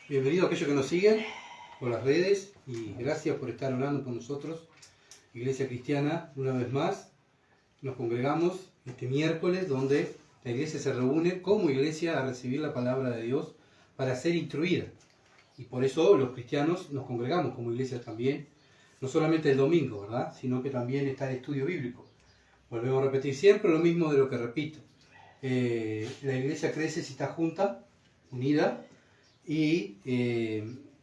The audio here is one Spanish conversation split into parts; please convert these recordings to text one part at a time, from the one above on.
Bienvenidos a aquellos que nos siguen por las redes y gracias por estar orando por nosotros. Iglesia Cristiana, una vez más, nos congregamos este miércoles donde la iglesia se reúne como iglesia a recibir la palabra de Dios para ser instruida. Y por eso los cristianos nos congregamos como iglesia también, no solamente el domingo, ¿verdad? Sino que también está el estudio bíblico. Volvemos a repetir siempre lo mismo de lo que repito. La iglesia crece si está junta, unida, y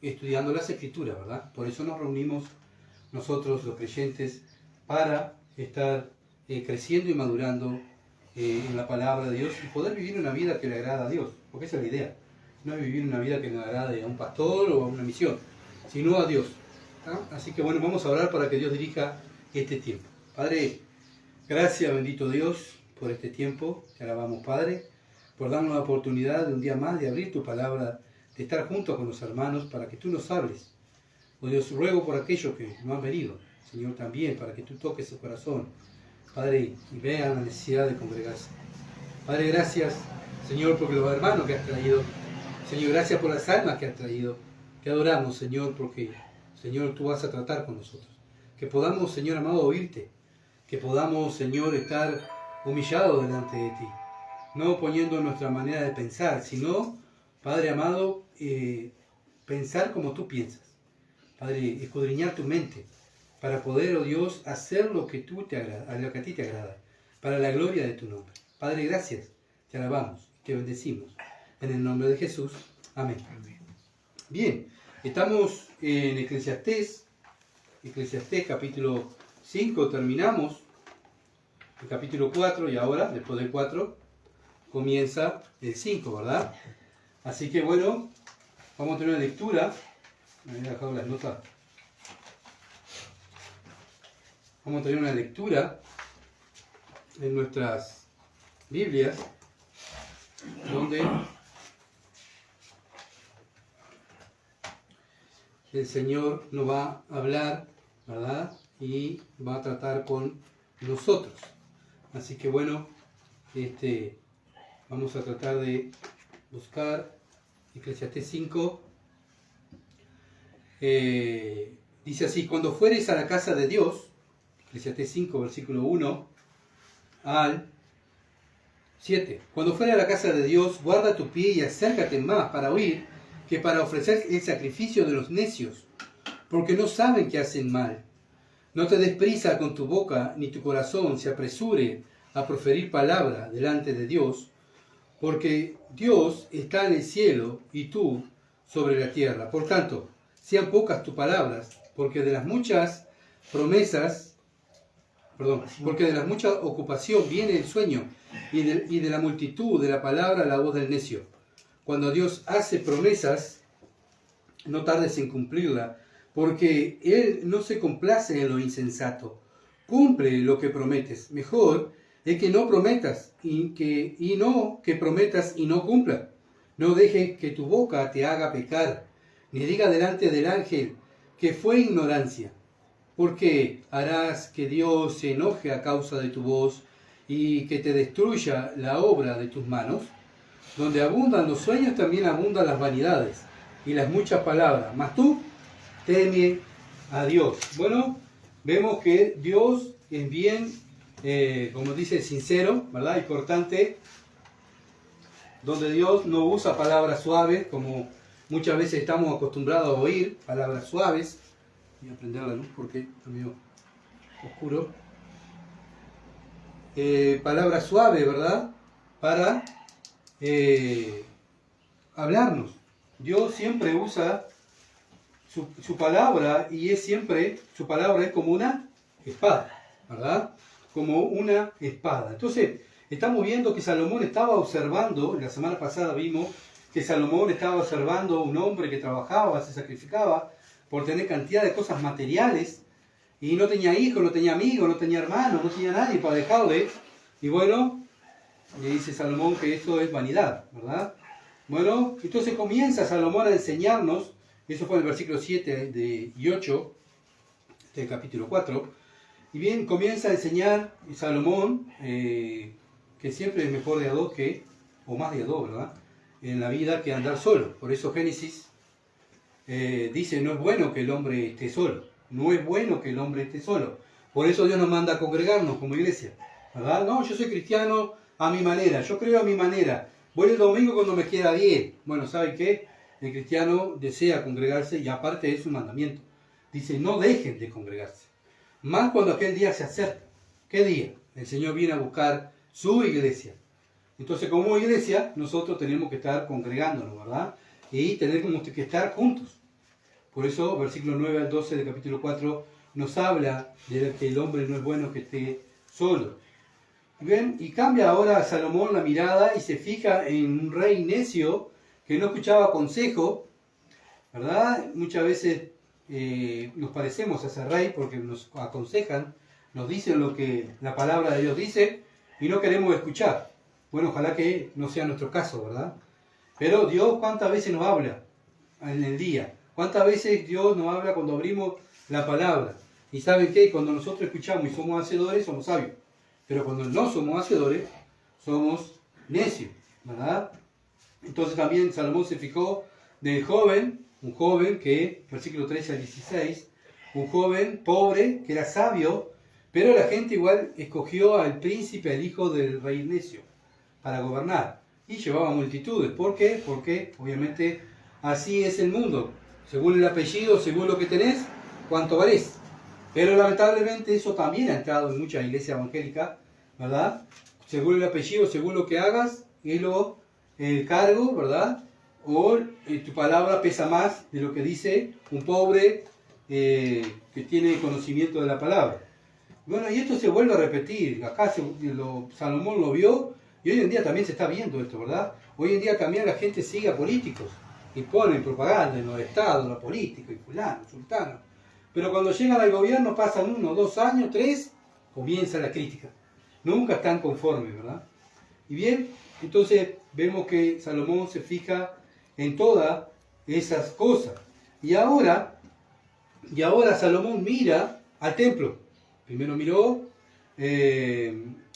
estudiando las Escrituras, ¿verdad? Por eso nos reunimos nosotros, los creyentes, para estar creciendo y madurando en la palabra de Dios y poder vivir una vida que le agrada a Dios, porque esa es la idea. No es vivir una vida que le agrade a un pastor o a una misión, sino a Dios. ¿Ah? Así que bueno, vamos a orar para que Dios dirija este tiempo. Padre, gracias, bendito Dios, por este tiempo. Te alabamos, Padre, por darnos la oportunidad de un día más de abrir tu palabra, de estar juntos con los hermanos para que tú nos hables. Oh Dios, ruego por aquellos que no han venido, Señor, también, para que tú toques su corazón, Padre, y vean la necesidad de congregarse. Padre, gracias, Señor, por los hermanos que has traído. Señor, gracias por las almas que has traído. Te adoramos, Señor, porque, Señor, tú vas a tratar con nosotros. Que podamos, Señor amado, oírte. Que podamos, Señor, estar humillados delante de ti. No poniendo nuestra manera de pensar, sino, Padre amado, pensar como tú piensas. Padre, escudriñar tu mente para poder, oh Dios, hacer lo que lo que a ti te agrada, para la gloria de tu nombre. Padre, gracias, te alabamos, te bendecimos. En el nombre de Jesús. Amén. Amén. Bien, estamos en Eclesiastés capítulo 5, terminamos el capítulo 4 y ahora, después del 4, comienza el 5, ¿verdad? Así que bueno, vamos a tener una lectura. Me había dejado las notas. Vamos a tener una lectura en nuestras Biblias, donde el Señor nos va a hablar, ¿verdad? Y va a tratar con nosotros. Así que bueno, vamos a tratar de buscar Eclesiastés 5. Dice así: cuando fueres a la casa de Dios, Eclesiastés 5, versículo 1 al 7. Cuando fueres a la casa de Dios, guarda tu pie y acércate más para oír que para ofrecer el sacrificio de los necios, porque no saben que hacen mal. No te des prisa con tu boca, ni tu corazón se apresure a proferir palabra delante de Dios, porque Dios está en el cielo y tú sobre la tierra. Por tanto, sean pocas tus palabras, porque de la mucha ocupación viene el sueño, y de la multitud de la palabra la voz del necio. Cuando Dios hace promesas, no tardes en cumplirla, porque Él no se complace en lo insensato. Cumple lo que prometes. Mejor es que no prometas que prometas y no cumplas. No dejes que tu boca te haga pecar, ni diga delante del ángel que fue ignorancia, porque harás que Dios se enoje a causa de tu voz y que te destruya la obra de tus manos. Donde abundan los sueños también abundan las vanidades y las muchas palabras, mas tú teme a Dios. Bueno, vemos que Dios es bien, como dice, sincero, ¿verdad? Y cortante, donde Dios no usa palabras suaves, como muchas veces estamos acostumbrados a oír palabras suaves. Voy a prender la luz porque está medio oscuro. Palabras suaves, ¿verdad? Para hablarnos. Dios siempre usa su palabra y su palabra es como una espada, ¿verdad? Como una espada. Entonces, estamos viendo que Salomón estaba observando, la semana pasada vimos que Salomón estaba observando a un hombre que trabajaba, se sacrificaba por tener cantidad de cosas materiales y no tenía hijos, no tenía amigos, no tenía hermanos, no tenía nadie para dejarle. Y bueno, le dice Salomón que esto es vanidad, ¿verdad? Bueno, entonces comienza Salomón a enseñarnos, eso fue en el versículo 7 y 8 del capítulo 4, Y bien, comienza a enseñar Salomón que siempre es mejor de a dos o más de a dos, ¿verdad? En la vida que andar solo. Por eso Génesis dice, no es bueno que el hombre esté solo. No es bueno que el hombre esté solo. Por eso Dios nos manda a congregarnos como iglesia, ¿verdad? No, yo soy cristiano a mi manera, yo creo a mi manera. Voy el domingo cuando me queda bien. Bueno, ¿sabe qué? El cristiano desea congregarse y aparte es un mandamiento. Dice, no dejen de congregarse. Más cuando aquel día se acerca. ¿Qué día? El Señor viene a buscar su iglesia. Entonces, como iglesia, nosotros tenemos que estar congregándonos, ¿verdad? Y tenemos que estar juntos. Por eso, versículo 9 al 12 del capítulo 4 nos habla de que el hombre no es bueno que esté solo. ¿Ven? Y cambia ahora a Salomón la mirada y se fija en un rey necio que no escuchaba consejo, ¿verdad? Muchas veces nos parecemos a ese rey porque nos aconsejan, nos dicen lo que la palabra de Dios dice y no queremos escuchar. Bueno, ojalá que no sea nuestro caso, ¿verdad? Pero Dios, ¿cuántas veces nos habla en el día? ¿Cuántas veces Dios nos habla cuando abrimos la palabra? Y ¿saben qué? Cuando nosotros escuchamos y somos hacedores, somos sabios. Pero cuando no somos hacedores, somos necios, ¿verdad? Entonces también Salomón se fijó del joven, un joven que, versículo 13 al 16, un joven pobre que era sabio, pero la gente igual escogió al príncipe, al hijo del rey necio, para gobernar. Y llevaba multitudes. ¿Por qué? Porque obviamente así es el mundo. Según el apellido, según lo que tenés, cuánto valés. Pero lamentablemente eso también ha entrado en muchas iglesias evangélicas, ¿verdad? Según el apellido, según lo que hagas, y luego el cargo, ¿verdad? O tu palabra pesa más de lo que dice un pobre que tiene conocimiento de la palabra. Bueno, y esto se vuelve a repetir. Acá Salomón lo vio y hoy en día también se está viendo esto, ¿verdad? Hoy en día también la gente sigue a políticos y ponen propaganda en los estados, los políticos, y fulano, sultano. Pero cuando llegan al gobierno pasan 1, 2 años, 3, comienza la crítica. Nunca están conformes, ¿verdad? Y bien, entonces vemos que Salomón se fija en todas esas cosas. Y ahora Salomón mira al templo. Primero miró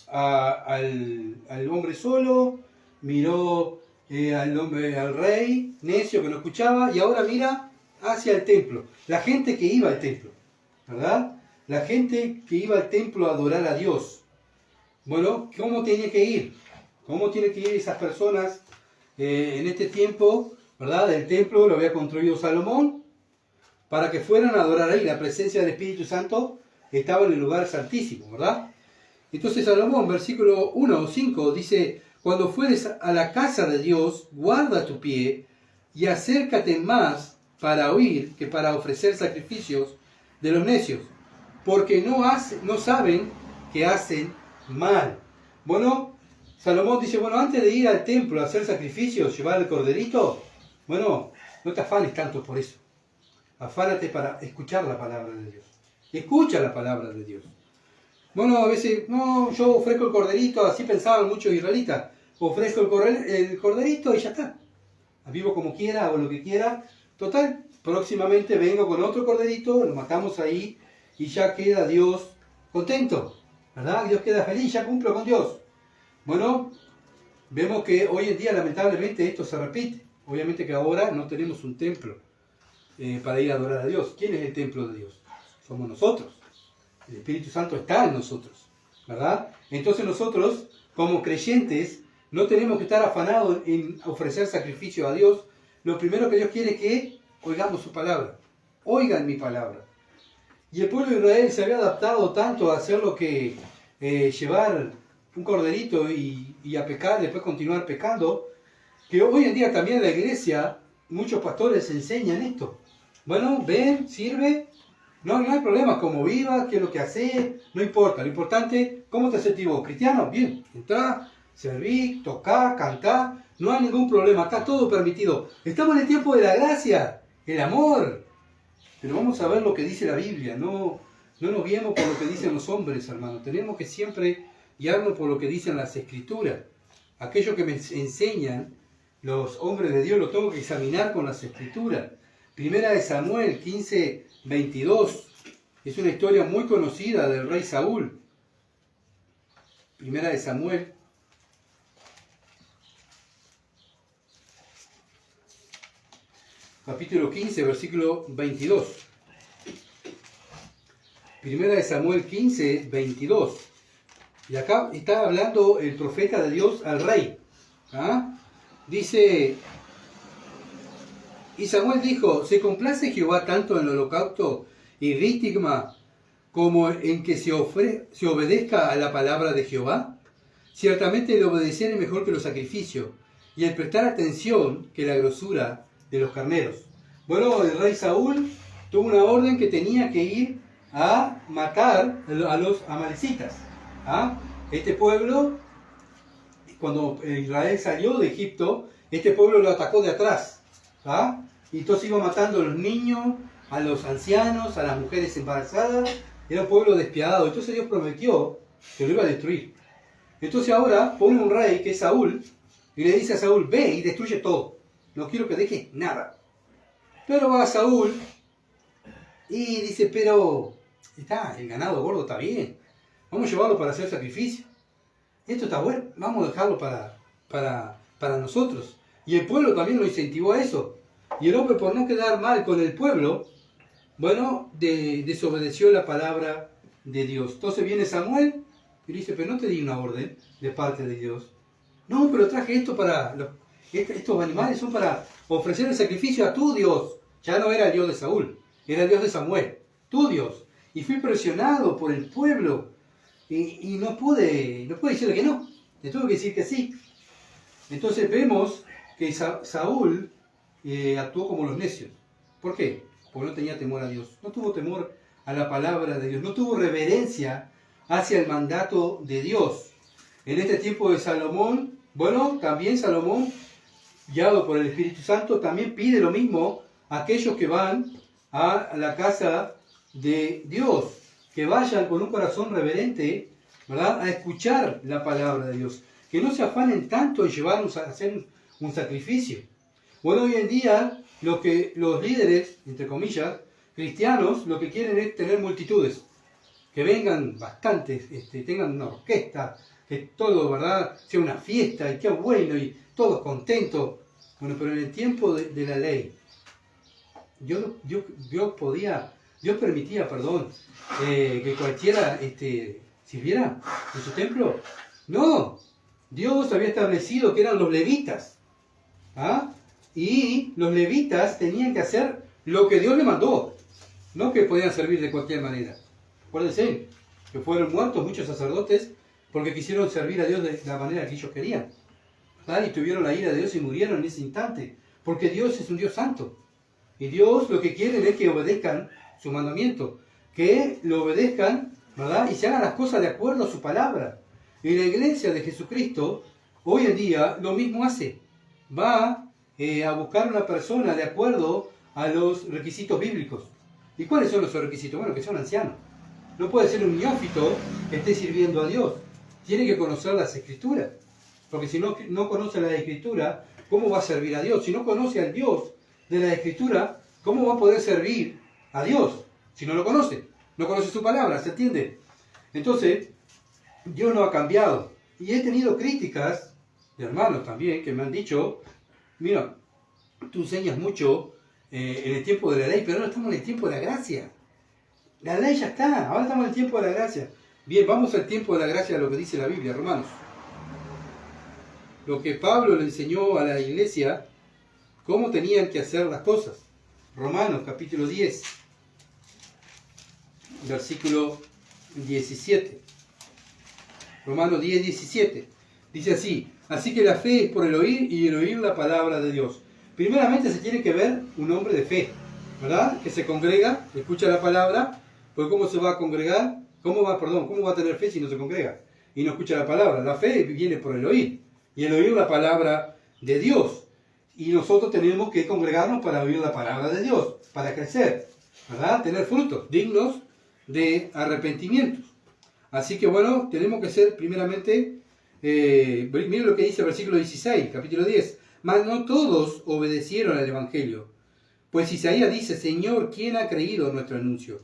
al hombre solo, miró al rey necio que no escuchaba, y ahora mira hacia el templo. La gente que iba al templo, ¿verdad? La gente que iba al templo a adorar a Dios. Bueno, ¿cómo tiene que ir? ¿Cómo tienen que ir esas personas en este tiempo, ¿verdad? El templo lo había construido Salomón para que fueran a adorar ahí. La presencia del Espíritu Santo estaba en el lugar santísimo, ¿verdad? Entonces Salomón, versículo 1 o 5, dice: cuando fueres a la casa de Dios, guarda tu pie y acércate más para oír que para ofrecer sacrificios de los necios, porque no saben que hacen mal. Bueno, Salomón dice, bueno, antes de ir al templo a hacer sacrificios, llevar el corderito, bueno, no te afanes tanto por eso. Afánate para escuchar la palabra de Dios. Escucha la palabra de Dios. Bueno, a veces, no, yo ofrezco el corderito, así pensaban muchos israelitas. Ofrezco el corderito y ya está. Vivo como quiera, hago lo que quiera. Total, próximamente vengo con otro corderito, lo matamos ahí y ya queda Dios contento, ¿verdad? Dios queda feliz, ya cumplo con Dios. Bueno, vemos que hoy en día lamentablemente esto se repite. Obviamente que ahora no tenemos un templo para ir a adorar a Dios. ¿Quién es el templo de Dios? Somos nosotros. El Espíritu Santo está en nosotros, ¿verdad? Entonces nosotros, como creyentes, no tenemos que estar afanados en ofrecer sacrificio a Dios. Lo primero que Dios quiere es que oigamos su palabra. Oigan mi palabra. Y el pueblo de Israel se había adaptado tanto a hacer lo que llevar un corderito y a pecar, después continuar pecando, que hoy en día también en la iglesia muchos pastores enseñan esto. Bueno, ven, sirve, no hay problema cómo vivas, qué es lo que haces, no importa. Lo importante, ¿cómo te sentís vos? ¿Cristiano? Bien, entrá, serví, tocá, cantá, no hay ningún problema, está todo permitido. Estamos en el tiempo de la gracia, el amor. Pero vamos a ver lo que dice la Biblia, no nos guiemos por lo que dicen los hombres, hermanos. Tenemos que siempre guiarnos por lo que dicen las Escrituras. Aquello que me enseñan los hombres de Dios lo tengo que examinar con las Escrituras. Primera de Samuel 15, 22. Es una historia muy conocida del rey Saúl. Primera de Samuel. Capítulo 15, versículo 22. Primera de Samuel 15, 22. Y acá está hablando el profeta de Dios al rey. ¿Ah? Dice, y Samuel dijo, ¿se complace Jehová tanto en el holocausto y víctima como en que se obedezca a la palabra de Jehová? Ciertamente el obedecer es mejor que los sacrificios, y el prestar atención que la grosura de los carneros. Bueno, el rey Saúl tuvo una orden que tenía que ir a matar a los amalecitas. ¿Ah? Este pueblo, cuando Israel salió de Egipto, este pueblo lo atacó de atrás. ¿Ah? Y entonces iba matando a los niños, a los ancianos, a las mujeres embarazadas. Era un pueblo despiadado. Entonces Dios prometió que lo iba a destruir. Entonces ahora pone un rey que es Saúl y le dice a Saúl, ve y destruye todo. No quiero que dejes nada. Pero va Saúl y dice, pero el ganado gordo está bien. Vamos a llevarlo para hacer sacrificio. Esto está bueno, vamos a dejarlo para nosotros. Y el pueblo también lo incentivó a eso. Y el hombre, por no quedar mal con el pueblo, bueno, desobedeció la palabra de Dios. Entonces viene Samuel y dice, pero no te di una orden de parte de Dios. No, pero traje esto para... estos animales son para ofrecer el sacrificio a tu Dios. Ya no era el Dios de Saúl, era el Dios de Samuel. Tu Dios. Y fui presionado por el pueblo. Y no pude decirle que no. Le tuve que decir que sí. Entonces vemos que Saúl actuó como los necios. ¿Por qué? Porque no tenía temor a Dios. No tuvo temor a la palabra de Dios. No tuvo reverencia hacia el mandato de Dios. En este tiempo de Salomón, bueno, también Salomón, guiado por el Espíritu Santo, también pide lo mismo a aquellos que van a la casa de Dios. Que vayan con un corazón reverente, ¿verdad?, a escuchar la palabra de Dios. Que no se afanen tanto en llevarnos a hacer un sacrificio. Bueno, hoy en día los líderes, entre comillas, cristianos, lo que quieren es tener multitudes. Que vengan bastantes, tengan una orquesta, que todo, ¿verdad?, sea una fiesta y qué bueno y todos contentos. Bueno, pero en el tiempo de la ley, Dios permitía, que cualquiera sirviera en su templo. No, Dios había establecido que eran los levitas. ¿Ah? Y los levitas tenían que hacer lo que Dios le mandó, no que podían servir de cualquier manera. Acuérdense que fueron muertos muchos sacerdotes porque quisieron servir a Dios de la manera que ellos querían. ¿Ah? Y tuvieron la ira de Dios y murieron en ese instante, porque Dios es un Dios santo. Y Dios lo que quiere es que obedezcan su mandamiento, que lo obedezcan, ¿verdad?, y se hagan las cosas de acuerdo a su palabra. Y la iglesia de Jesucristo hoy en día lo mismo hace. Va a buscar una persona de acuerdo a los requisitos bíblicos. ¿Y cuáles son los requisitos? Bueno, que son ancianos. No puede ser un neófito que esté sirviendo a Dios. Tiene que conocer las Escrituras. Porque si no conoce la Escritura, ¿cómo va a servir a Dios? Si no conoce al Dios de la Escritura, ¿cómo va a poder servir a Dios? Si no lo conoce. No conoce su palabra, ¿se entiende? Entonces, Dios no ha cambiado. Y he tenido críticas de hermanos también que me han dicho, mira, tú enseñas mucho en el tiempo de la ley, pero ahora estamos en el tiempo de la gracia. La ley ya está, ahora estamos en el tiempo de la gracia. Bien, vamos al tiempo de la gracia, a lo que dice la Biblia, Romanos. Lo que Pablo le enseñó a la iglesia, cómo tenían que hacer las cosas. Romanos capítulo 10, versículo 17. Romanos 10, 17. Dice así: así que la fe es por el oír y el oír la palabra de Dios. Primeramente se tiene que ver un hombre de fe, ¿verdad? Que se congrega, escucha la palabra, pues ¿cómo se va a congregar? ¿Cómo va a tener fe si no se congrega y no escucha la palabra? La fe viene por el oír y el oír la palabra de Dios. Y nosotros tenemos que congregarnos para oír la palabra de Dios, para crecer, ¿verdad? Tener frutos dignos de arrepentimientos. Así que bueno, tenemos que ser primeramente, miren lo que dice el versículo 16, capítulo 10. Mas no todos obedecieron al Evangelio. Pues Isaías dice: Señor, ¿quién ha creído nuestro anuncio?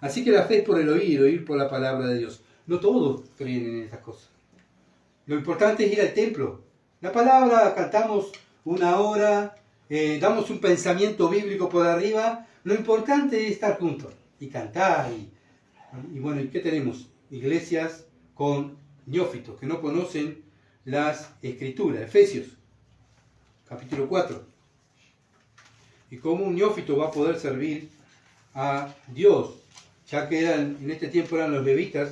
Así que la fe es por el oír por la palabra de Dios. No todos creen en estas cosas. Lo importante es ir al templo. La palabra, cantamos una hora, damos un pensamiento bíblico por arriba. Lo importante es estar juntos y cantar. Y bueno, ¿y qué tenemos? Iglesias con neófitos que no conocen las escrituras. Efesios, capítulo 4. Y cómo un neófito va a poder servir a Dios, ya que en este tiempo eran los levitas,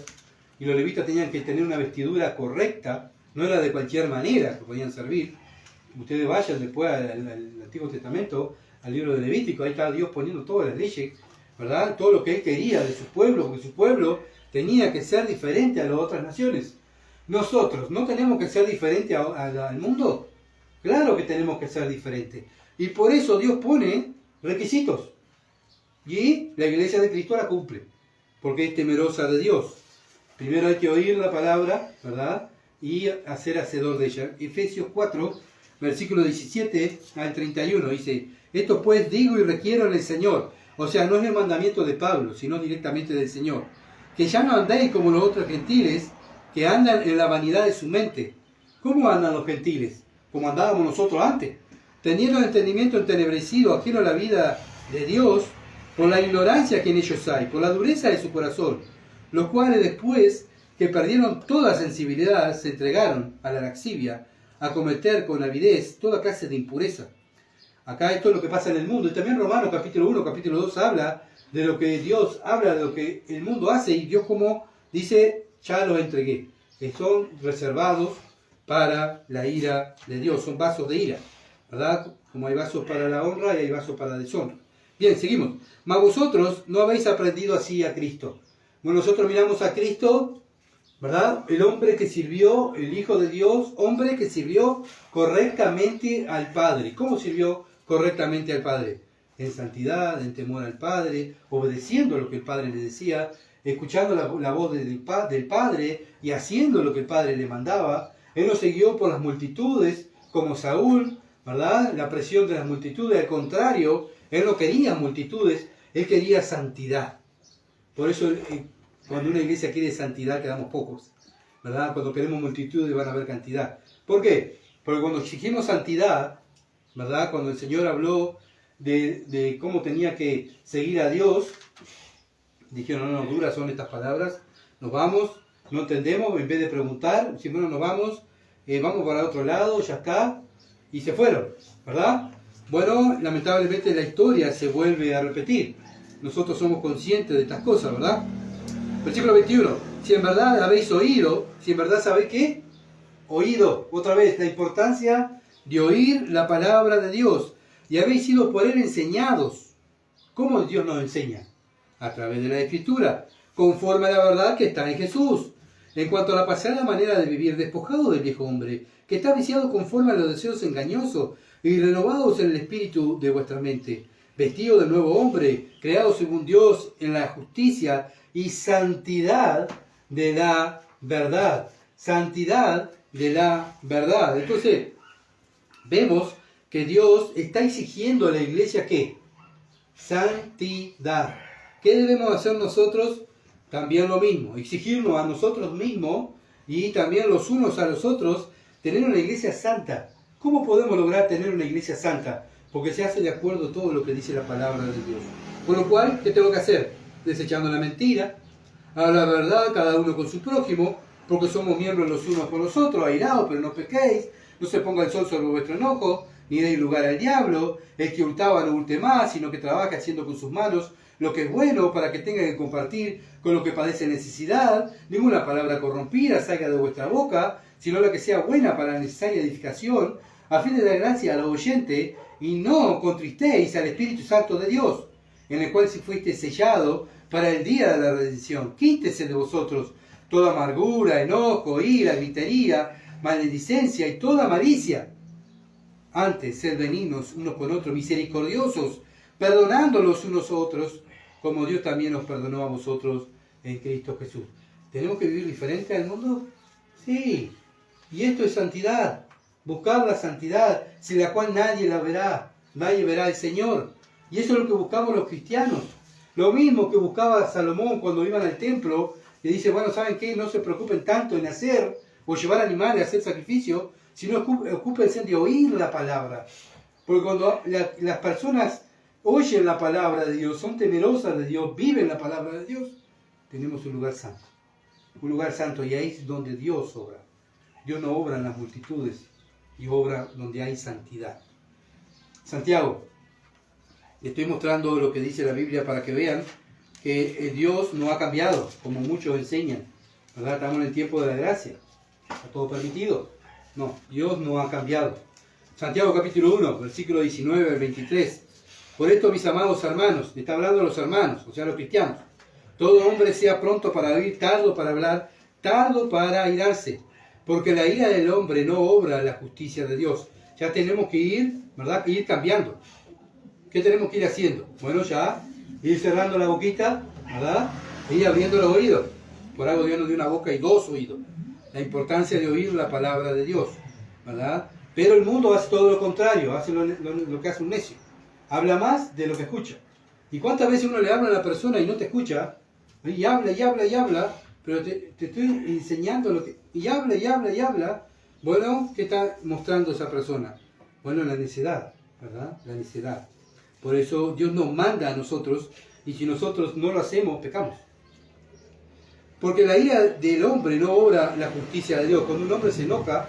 y los levitas tenían que tener una vestidura correcta, no era de cualquier manera que podían servir. Ustedes vayan después al Antiguo Testamento, al libro de Levítico, ahí está Dios poniendo todas las leyes, ¿verdad? Todo lo que Él quería de su pueblo, porque su pueblo tenía que ser diferente a las otras naciones. Nosotros, ¿no tenemos que ser diferentes al mundo? Claro que tenemos que ser diferentes. Y por eso Dios pone requisitos. Y la iglesia de Cristo la cumple, porque es temerosa de Dios. Primero hay que oír la palabra, ¿verdad? Y hacer hacedor de ella. Efesios 4, versículo 17 al 31, dice: esto pues digo y requiero en el Señor. O sea, no es el mandamiento de Pablo, sino directamente del Señor. Que ya no andéis como los otros gentiles, que andan en la vanidad de su mente. ¿Cómo andan los gentiles? Como andábamos nosotros antes. Teniendo el entendimiento entenebrecido, ajeno a la vida de Dios, por la ignorancia que en ellos hay, por la dureza de su corazón, los cuales después que perdieron toda sensibilidad, se entregaron a la laxivia, a cometer con avidez toda clase de impureza. Acá esto es lo que pasa en el mundo. Y también Romanos capítulo 1, capítulo 2 habla de lo que Dios habla, de lo que el mundo hace, y Dios como dice: ya los entregué. Que son reservados para la ira de Dios, son vasos de ira, ¿verdad? Como hay vasos para la honra y hay vasos para la deshonra. Bien, seguimos. Mas vosotros no habéis aprendido así a Cristo. Bueno, nosotros miramos a Cristo, ¿verdad? El hombre que sirvió, el Hijo de Dios, hombre que sirvió correctamente al Padre. ¿Cómo sirvió correctamente al Padre? En santidad, en temor al Padre, obedeciendo lo que el Padre le decía, escuchando la voz del Padre y haciendo lo que el Padre le mandaba. Él no se guió por las multitudes, como Saúl, ¿verdad? La presión de las multitudes. Al contrario, él no quería multitudes, él quería santidad. Por eso, cuando una iglesia quiere santidad, quedamos pocos, ¿verdad? Cuando queremos multitudes, van a haber cantidad. ¿Por qué? Porque cuando exigimos santidad, ¿verdad? Cuando el Señor habló de cómo tenía que seguir a Dios, dijeron: no, duras son estas palabras, nos vamos, no entendemos, en vez de preguntar, si bueno, nos vamos, vamos para otro lado, ya está, y se fueron, ¿verdad? Bueno, lamentablemente la historia se vuelve a repetir. Nosotros somos conscientes de estas cosas, ¿verdad? Versículo 21. Si en verdad habéis oído, si en verdad sabéis ¿qué? Oído. Otra vez, la importancia de oír la palabra de Dios. Y habéis sido por Él enseñados. ¿Cómo Dios nos enseña? A través de la Escritura, conforme a la verdad que está en Jesús. En cuanto a la pasada manera de vivir, despojado del viejo hombre, que está viciado conforme a los deseos engañosos, y renovados en el espíritu de vuestra mente, vestido del nuevo hombre, creado según Dios en la justicia y santidad de la verdad. Santidad de la verdad. Entonces, vemos que Dios está exigiendo a la iglesia ¿qué? Santidad. ¿Qué debemos hacer nosotros? También lo mismo, exigirnos a nosotros mismos y también los unos a los otros, tener una iglesia santa. ¿Cómo podemos lograr tener una iglesia santa? Porque se hace de acuerdo a todo lo que dice la palabra de Dios. Por lo cual, ¿qué tengo que hacer? Desechando la mentira, a la verdad cada uno con su prójimo, porque somos miembros los unos con los otros, airaos, pero no pequéis, no se ponga el sol sobre vuestro enojo, ni deis lugar al diablo. El que hurtaba no hurte más, sino que trabaje haciendo con sus manos lo que es bueno, para que tenga que compartir con los que padecen necesidad. Ninguna palabra corrompida salga de vuestra boca, sino la que sea buena para la necesaria edificación, a fin de dar gracia al oyente, y no contristéis al Espíritu Santo de Dios, en el cual si fuiste sellado para el día de la redención. Quítese de vosotros toda amargura, enojo, ira, gritería, maledicencia y toda malicia. Antes, sed benignos unos con otros, misericordiosos, perdonándolos unos a otros, como Dios también nos perdonó a vosotros en Cristo Jesús. ¿Tenemos que vivir diferente al mundo? Sí. Y esto es santidad. Buscar la santidad, sin la cual nadie la verá. Nadie verá al Señor. Y eso es lo que buscamos los cristianos. Lo mismo que buscaba Salomón cuando iban al templo, y dice, bueno, ¿saben qué? No se preocupen tanto en hacer o llevar animales a hacer sacrificio, sino ocúpense de oír la palabra. Porque cuando las personas oyen la palabra de Dios, son temerosas de Dios, viven la palabra de Dios, tenemos un lugar santo. Un lugar santo, y ahí es donde Dios obra. Dios no obra en las multitudes, y obra donde hay santidad. Santiago, les estoy mostrando lo que dice la Biblia para que vean que Dios no ha cambiado, como muchos enseñan. ¿Verdad? Estamos en el tiempo de la gracia. ¿Está todo permitido? No, Dios no ha cambiado. Santiago capítulo 1, versículo 19 al 23. Por esto, mis amados hermanos, está hablando a los hermanos, o sea, a los cristianos. Todo hombre sea pronto para oír, tardo para hablar, tardo para airarse. Porque la ira del hombre no obra la justicia de Dios. Ya tenemos que ir, ¿verdad? Ir cambiando. ¿Qué tenemos que ir haciendo? Bueno, ya ir cerrando la boquita, ¿verdad? E ir abriendo los oídos. Por algo Dios nos dio una boca y dos oídos. La importancia de oír la palabra de Dios, ¿verdad? Pero el mundo hace todo lo contrario, hace lo que hace un necio. Habla más de lo que escucha. ¿Y cuántas veces uno le habla a la persona y no te escucha? Y habla, y habla, y habla, pero te estoy enseñando lo que... Y habla, y habla, y habla. Bueno, ¿qué está mostrando esa persona? Bueno, la necedad, ¿verdad? La necedad. Por eso Dios nos manda a nosotros, y si nosotros no lo hacemos, pecamos. Porque la ira del hombre no obra la justicia de Dios. Cuando un hombre se enoja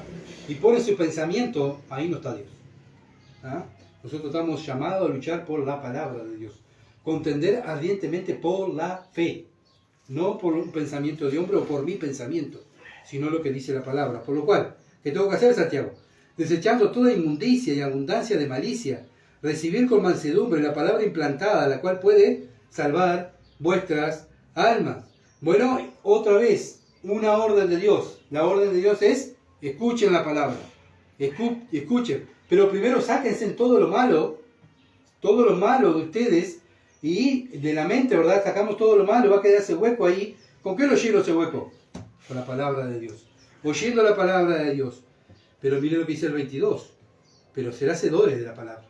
y pone su pensamiento, ahí no está Dios. ¿Ah? Nosotros estamos llamados a luchar por la palabra de Dios. Contender ardientemente por la fe. No por un pensamiento de hombre o por mi pensamiento, sino lo que dice la palabra. Por lo cual, ¿qué tengo que hacer, Santiago? Desechando toda inmundicia y abundancia de malicia, recibir con mansedumbre la palabra implantada, la cual puede salvar vuestras almas. Bueno, otra vez, una orden de Dios. La orden de Dios es, escuchen la palabra. Escuchen. Pero primero sáquense todo lo malo de ustedes, y de la mente, ¿verdad? Sacamos todo lo malo, va a quedar ese hueco ahí. ¿Con qué lo lleno ese hueco? Con la palabra de Dios. Oyendo la palabra de Dios. Pero mire lo que dice el 22. Pero será hacedores de la palabra.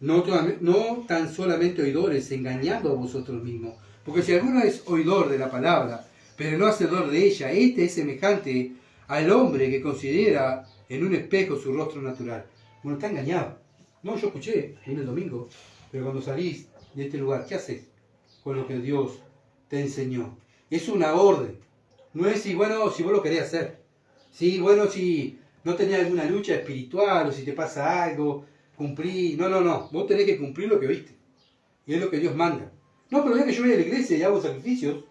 No tan solamente oidores, engañando a vosotros mismos. Porque si alguno es oidor de la palabra, pero no hacedor de ella, este es semejante al hombre que considera en un espejo su rostro natural. Bueno, está engañado. No, yo escuché, viene el domingo, pero cuando salís de este lugar, ¿qué haces con lo que Dios te enseñó? Es una orden. No es si vos lo querés hacer. Si no tenés alguna lucha espiritual, o si te pasa algo, cumprí. No. Vos tenés que cumplir lo que viste. Y es lo que Dios manda. No, pero ya que yo voy a la iglesia y hago sacrificios,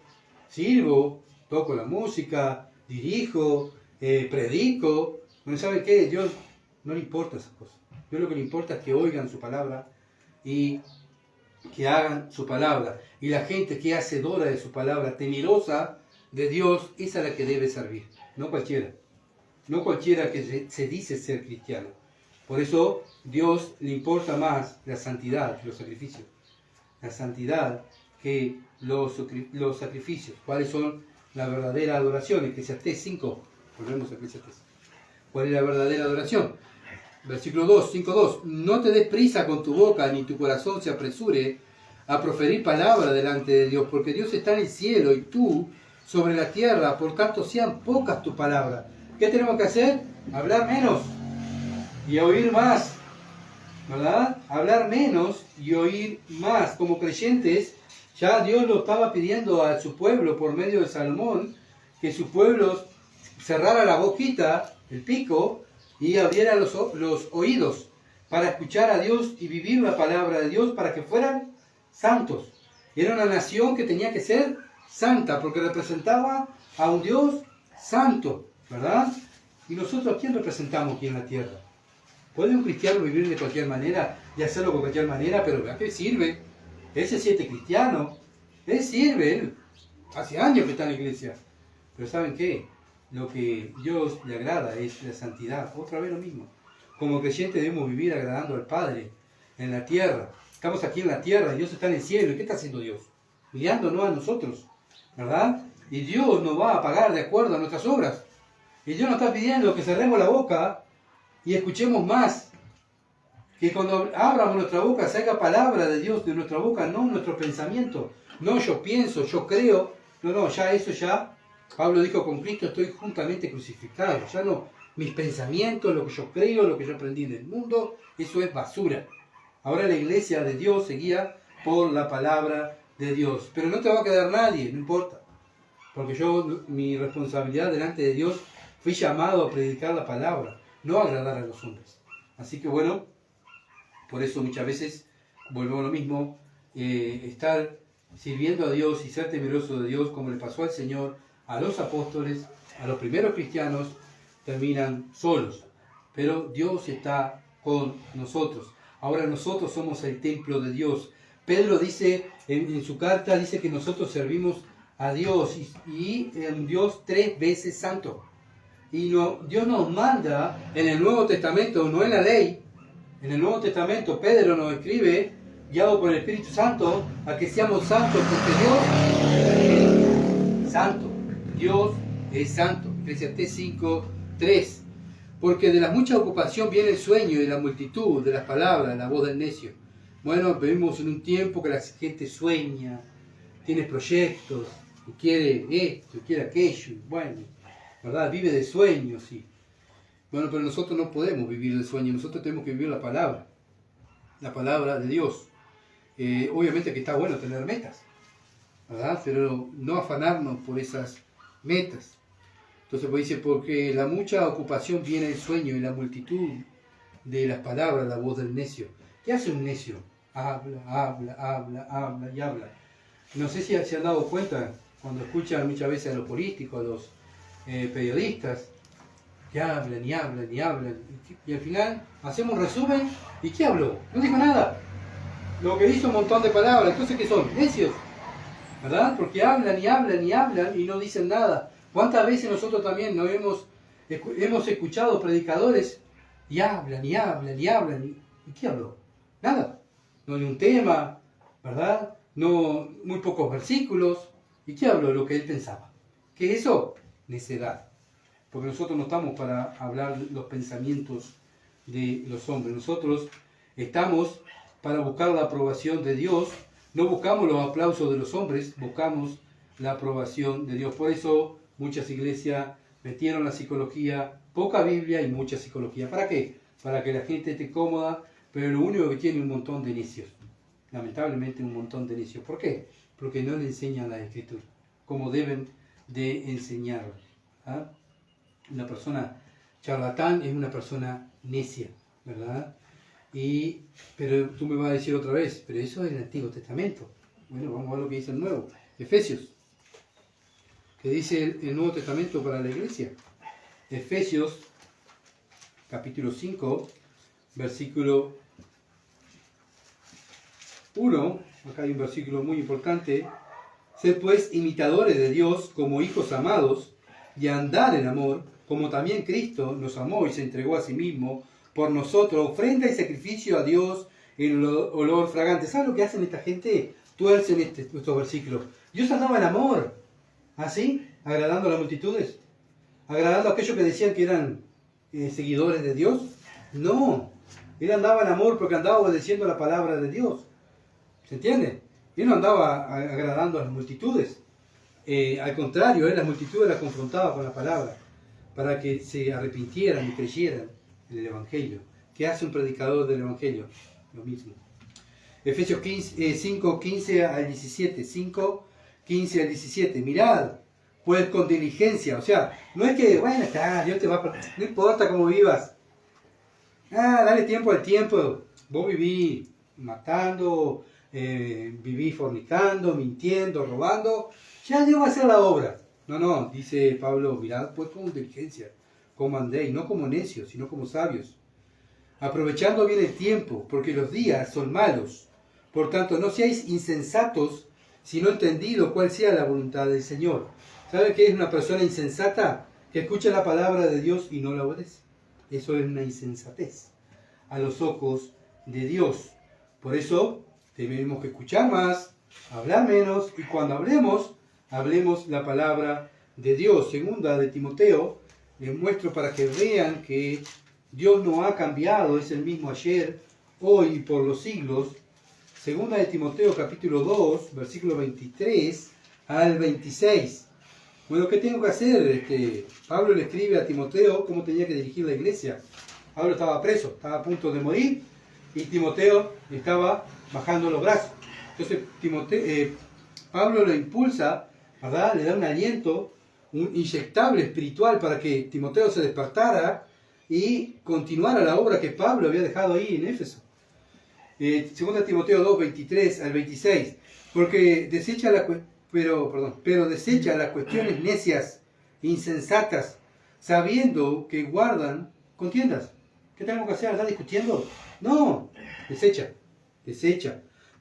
sirvo, toco la música, dirijo, predico. Bueno, ¿saben qué? Dios no le importa esas cosas. Dios lo que le importa es que oigan su palabra y que hagan su palabra. Y la gente que es hacedora de su palabra, temerosa de Dios, esa es la que debe servir. No cualquiera. No cualquiera que se dice ser cristiano. Por eso Dios le importa más la santidad que los sacrificios. La santidad que los sacrificios. ¿Cuáles son la verdadera adoración? Eclesiastés 5. Volvemos a Eclesiastés. ¿Cuál es la verdadera adoración? Versículo 2, 5.2. No te des prisa con tu boca, ni tu corazón se apresure a proferir palabra delante de Dios, porque Dios está en el cielo y tú sobre la tierra, por tanto sean pocas tus palabras. ¿Qué tenemos que hacer? Hablar menos y oír más, ¿verdad? Hablar menos y oír más. Como creyentes, ya Dios lo estaba pidiendo a su pueblo por medio de Salomón, que su pueblo cerrara la boquita, el pico, y abriera los oídos para escuchar a Dios y vivir la palabra de Dios para que fueran santos. Era una nación que tenía que ser santa porque representaba a un Dios santo, ¿verdad? ¿Y nosotros a quién representamos aquí en la tierra? ¿Puede un cristiano vivir de cualquier manera y hacerlo de cualquier manera? Pero ¿a qué sirve? Él se siente cristiano, él sirve, él hace años que está en la iglesia. Pero ¿saben qué? Lo que Dios le agrada es la santidad. Otra vez lo mismo. Como creyentes debemos vivir agradando al Padre en la tierra. Estamos aquí en la tierra y Dios está en el cielo. ¿Y qué está haciendo Dios? Mirándonos a nosotros, ¿verdad? Y Dios nos va a pagar de acuerdo a nuestras obras. Y Dios nos está pidiendo que cerremos la boca y escuchemos más. Que cuando abramos nuestra boca salga palabra de Dios de nuestra boca, no nuestro pensamiento. No yo pienso, yo creo. No, ya eso ya, Pablo dijo, con Cristo estoy juntamente crucificado. Ya no, mis pensamientos, lo que yo creo, lo que yo aprendí en el mundo, eso es basura. Ahora la iglesia de Dios se guía por la palabra de Dios. Pero no te va a quedar nadie, no importa. Porque yo, mi responsabilidad delante de Dios, fui llamado a predicar la palabra, no a agradar a los hombres. Así que bueno, por eso muchas veces volvemos a lo mismo, estar sirviendo a Dios y ser temeroso de Dios, como le pasó al Señor, a los apóstoles, a los primeros cristianos, terminan solos. Pero Dios está con nosotros. Ahora nosotros somos el templo de Dios. Pedro dice, en su carta, dice que nosotros servimos a Dios y un Dios 3 veces santo. Y Dios nos manda en el Nuevo Testamento, no en la ley, en el Nuevo Testamento Pedro nos escribe, guiado por el Espíritu Santo, a que seamos santos, porque Dios es santo. Dios es santo. Eclesiastés 5:3. Porque de la mucha ocupación viene el sueño y la multitud de las palabras, la voz del necio. Bueno, vivimos en un tiempo que la gente sueña, tiene proyectos, y quiere esto, y quiere aquello, y bueno, ¿verdad? Vive de sueños, sí. Bueno, pero nosotros no podemos vivir de sueños, nosotros tenemos que vivir la palabra de Dios. Obviamente que está bueno tener metas, ¿verdad? Pero no afanarnos por esas metas. Entonces pues dice, porque la mucha ocupación viene el sueño y la multitud de las palabras, la voz del necio. ¿Qué hace un necio? Habla y habla. No sé si se han dado cuenta, cuando escuchan muchas veces a los políticos, a los periodistas, que hablan y hablan y hablan, y al final hacemos un resumen, ¿y qué habló? No dijo nada. Lo que hizo un montón de palabras. Entonces, ¿qué son? Necios, ¿verdad? Porque hablan y hablan y hablan y no dicen nada. ¿Cuántas veces nosotros también nos hemos escuchado predicadores y hablan y hablan y hablan? ¿Y qué habló? Nada. No hay un tema, ¿verdad? No, muy pocos versículos. ¿Y qué habló? Lo que él pensaba. ¿Qué es eso? Necedad. Porque nosotros no estamos para hablar los pensamientos de los hombres. Nosotros estamos para buscar la aprobación de Dios. No buscamos los aplausos de los hombres, buscamos la aprobación de Dios. Por eso muchas iglesias metieron la psicología, poca Biblia y mucha psicología. ¿Para qué? Para que la gente esté cómoda, pero lo único que tiene un montón de necios. Lamentablemente un montón de necios. ¿Por qué? Porque no le enseñan la Escritura, como deben de enseñarla. ¿Ah? Una persona charlatán es una persona necia, ¿verdad? Pero tú me vas a decir otra vez, pero eso es el Antiguo Testamento. Bueno, vamos a ver lo que dice el Nuevo. Efesios. ¿Qué dice el Nuevo Testamento para la iglesia? Efesios, capítulo 5, versículo 1. Acá hay un versículo muy importante. Sed pues imitadores de Dios como hijos amados y andar en amor, como también Cristo nos amó y se entregó a sí mismo por nosotros, ofrenda y sacrificio a Dios en olor fragante. ¿Sabes lo que hacen esta gente? Tuercen estos versículos. Dios andaba en amor, ¿así? Agradando a las multitudes, agradando a aquellos que decían que eran seguidores de Dios. No, él andaba en amor porque andaba obedeciendo la palabra de Dios. ¿Se entiende? Él no andaba agradando a las multitudes. Al contrario, las multitudes las confrontaba con la palabra para que se arrepintieran y creyeran en el Evangelio. ¿Qué hace un predicador del Evangelio? Lo mismo. Efesios 5, 15 al 17. 5, 15 al 17. Mirad, pues con diligencia. O sea, no es que, bueno, está, Dios te va a... No importa cómo vivas. Dale tiempo al tiempo. Vos vivís matando, vivís fornicando, mintiendo, robando. Ya Dios va a hacer la obra. No, dice Pablo, mirad pues con diligencia, como andéis, no como necios, sino como sabios, aprovechando bien el tiempo, porque los días son malos. Por tanto, no seáis insensatos, sino entendido cuál sea la voluntad del Señor. ¿Sabe qué es una persona insensata? Que escucha la palabra de Dios y no la obedece. Eso es una insensatez a los ojos de Dios. Por eso tenemos que escuchar más, hablar menos, y cuando hablemos la palabra de Dios. Segunda de Timoteo, les muestro para que vean que Dios no ha cambiado, es el mismo ayer, hoy y por los siglos. Segunda de Timoteo capítulo 2, versículo 23 al 26. Bueno, ¿qué tengo que hacer? Pablo le escribe a Timoteo cómo tenía que dirigir la iglesia. Pablo estaba preso, estaba a punto de morir y Timoteo estaba bajando los brazos. Entonces Pablo lo impulsa, ¿verdad? Le da un aliento, un inyectable espiritual para que Timoteo se despertara y continuara la obra que Pablo había dejado ahí en Éfeso. Segunda Timoteo 2, 23 al 26. Porque pero desecha las cuestiones necias, insensatas, sabiendo que guardan contiendas. ¿Qué tenemos que hacer? ¿Estar discutiendo? No, desecha.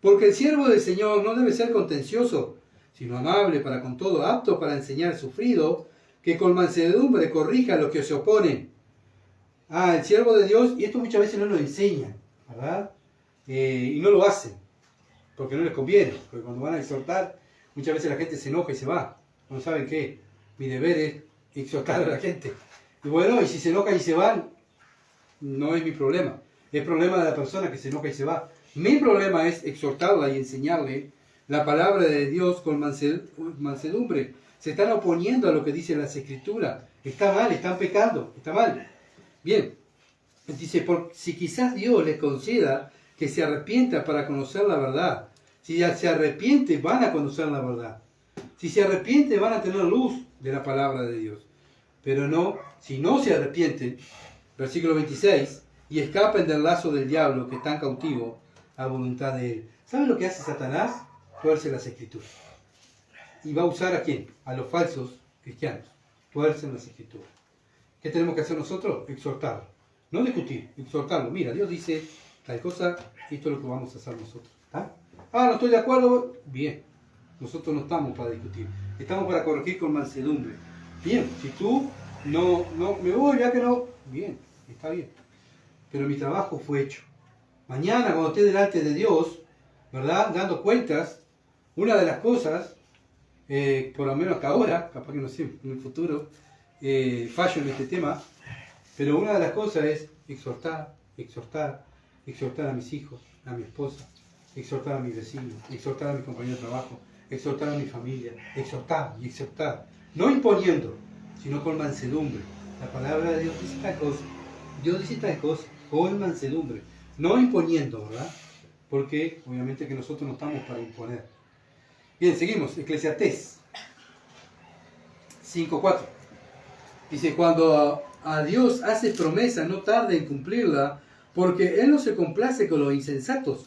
Porque el siervo del Señor no debe ser contencioso, sino amable para con todo, apto para enseñar, sufrido, que con mansedumbre corrija a los que se oponen. El siervo de Dios, y esto muchas veces no lo enseñan, ¿verdad? Y no lo hacen, porque no les conviene, porque cuando van a exhortar, muchas veces la gente se enoja y se va. No saben qué, mi deber es exhortar a la gente. Y bueno, y si se enojan y se van, no es mi problema, es problema de la persona que se enoja y se va. Mi problema es exhortarla y enseñarle la palabra de Dios con mansedumbre. Se están oponiendo a lo que dicen las Escrituras. Está mal, están pecando, está mal. Bien, dice, si quizás Dios les conceda que se arrepienta para conocer la verdad. Si ya se arrepiente, van a conocer la verdad. Si se arrepiente, van a tener luz de la palabra de Dios. Pero no, si no se arrepienten, versículo 26, y escapen del lazo del diablo que están cautivos a voluntad de él. ¿Saben lo que hace Satanás? Tuerce las Escrituras. ¿Y va a usar a quién? A los falsos cristianos. Tuercen las Escrituras. ¿Qué tenemos que hacer nosotros? Exhortarlo. No discutir, exhortarlo. Mira, Dios dice tal cosa, esto es lo que vamos a hacer nosotros. No estoy de acuerdo. Bien, nosotros no estamos para discutir. Estamos para corregir con mansedumbre. Bien, si tú no me voy, ya que no. Bien, está bien. Pero mi trabajo fue hecho. Mañana, cuando esté delante de Dios, ¿verdad? Dando cuentas, una de las cosas, por lo menos hasta ahora, capaz que no sé, en el futuro, fallo en este tema, pero una de las cosas es exhortar a mis hijos, a mi esposa, exhortar a mis vecinos, exhortar a mis compañeros de trabajo, exhortar a mi familia, exhortar. No imponiendo, sino con mansedumbre. La palabra de Dios dice tal cosa. Dios dice tal cosa, con mansedumbre. No imponiendo, ¿verdad? Porque obviamente que nosotros no estamos para imponer. Bien, seguimos. Eclesiastés 5:4. Dice, cuando a Dios hace promesa, no tarde en cumplirla, porque Él no se complace con los insensatos.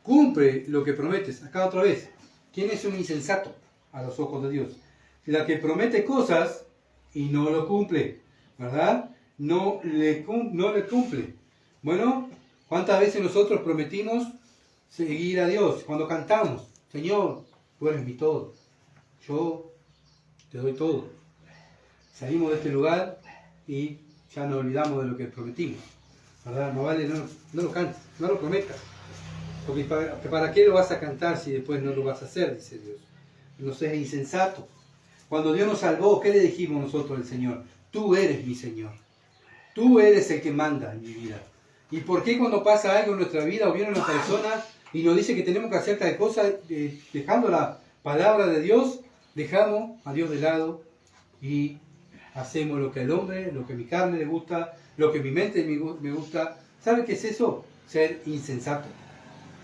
Cumple lo que prometes. Acá otra vez. ¿Quién es un insensato a los ojos de Dios? La que promete cosas y no lo cumple, ¿verdad? No le cumple. Bueno, ¿cuántas veces nosotros prometimos seguir a Dios? Cuando cantamos, Señor, tú eres mi todo. Yo te doy todo. Salimos de este lugar y ya nos olvidamos de lo que prometimos, ¿verdad? No vale, no lo cantes, no lo prometas. Porque ¿para qué lo vas a cantar si después no lo vas a hacer? Dice Dios. No seas insensato. Cuando Dios nos salvó, ¿qué le dijimos nosotros al Señor? Tú eres mi Señor. Tú eres el que manda en mi vida. ¿Y por qué cuando pasa algo en nuestra vida o viene una persona y nos dice que tenemos que hacer tal cosa, dejando la palabra de Dios, dejamos a Dios de lado y hacemos lo que al hombre, lo que a mi carne le gusta, lo que a mi mente me gusta? ¿Sabe qué es eso? Ser insensato.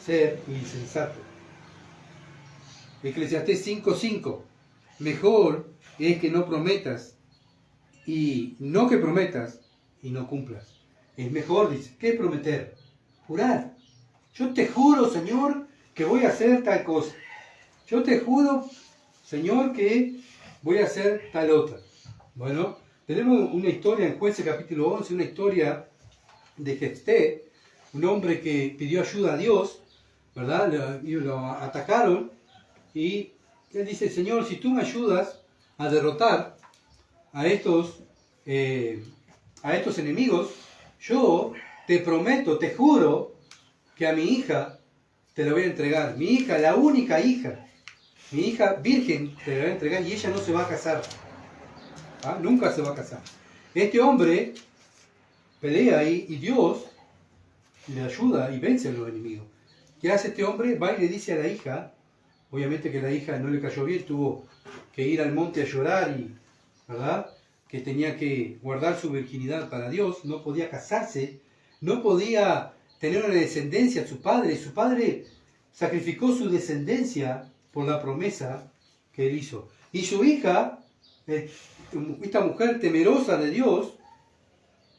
Ser insensato. Eclesiastés 5:5. Mejor es que no prometas y no que prometas y no cumplas. Es mejor, dice. ¿Qué prometer? Jurar. Yo te juro, Señor, que voy a hacer tal cosa. Yo te juro, Señor, que voy a hacer tal otra. Bueno, tenemos una historia en Jueces capítulo 11, una historia de Jefté, un hombre que pidió ayuda a Dios, ¿verdad? Lo atacaron y él dice, Señor, si tú me ayudas a derrotar a estos enemigos, yo te prometo, te juro, que a mi hija te la voy a entregar. Mi hija, la única hija, mi hija virgen, te la voy a entregar y ella no se va a casar. Nunca se va a casar. Este hombre pelea ahí y Dios le ayuda y vence a los enemigos. ¿Qué hace este hombre? Va y le dice a la hija, obviamente que la hija no le cayó bien, tuvo que ir al monte a llorar, y, ¿verdad? Que tenía que guardar su virginidad para Dios, no podía casarse, no podía tener una descendencia. Su padre sacrificó su descendencia por la promesa que él hizo. Y su hija, esta mujer temerosa de Dios,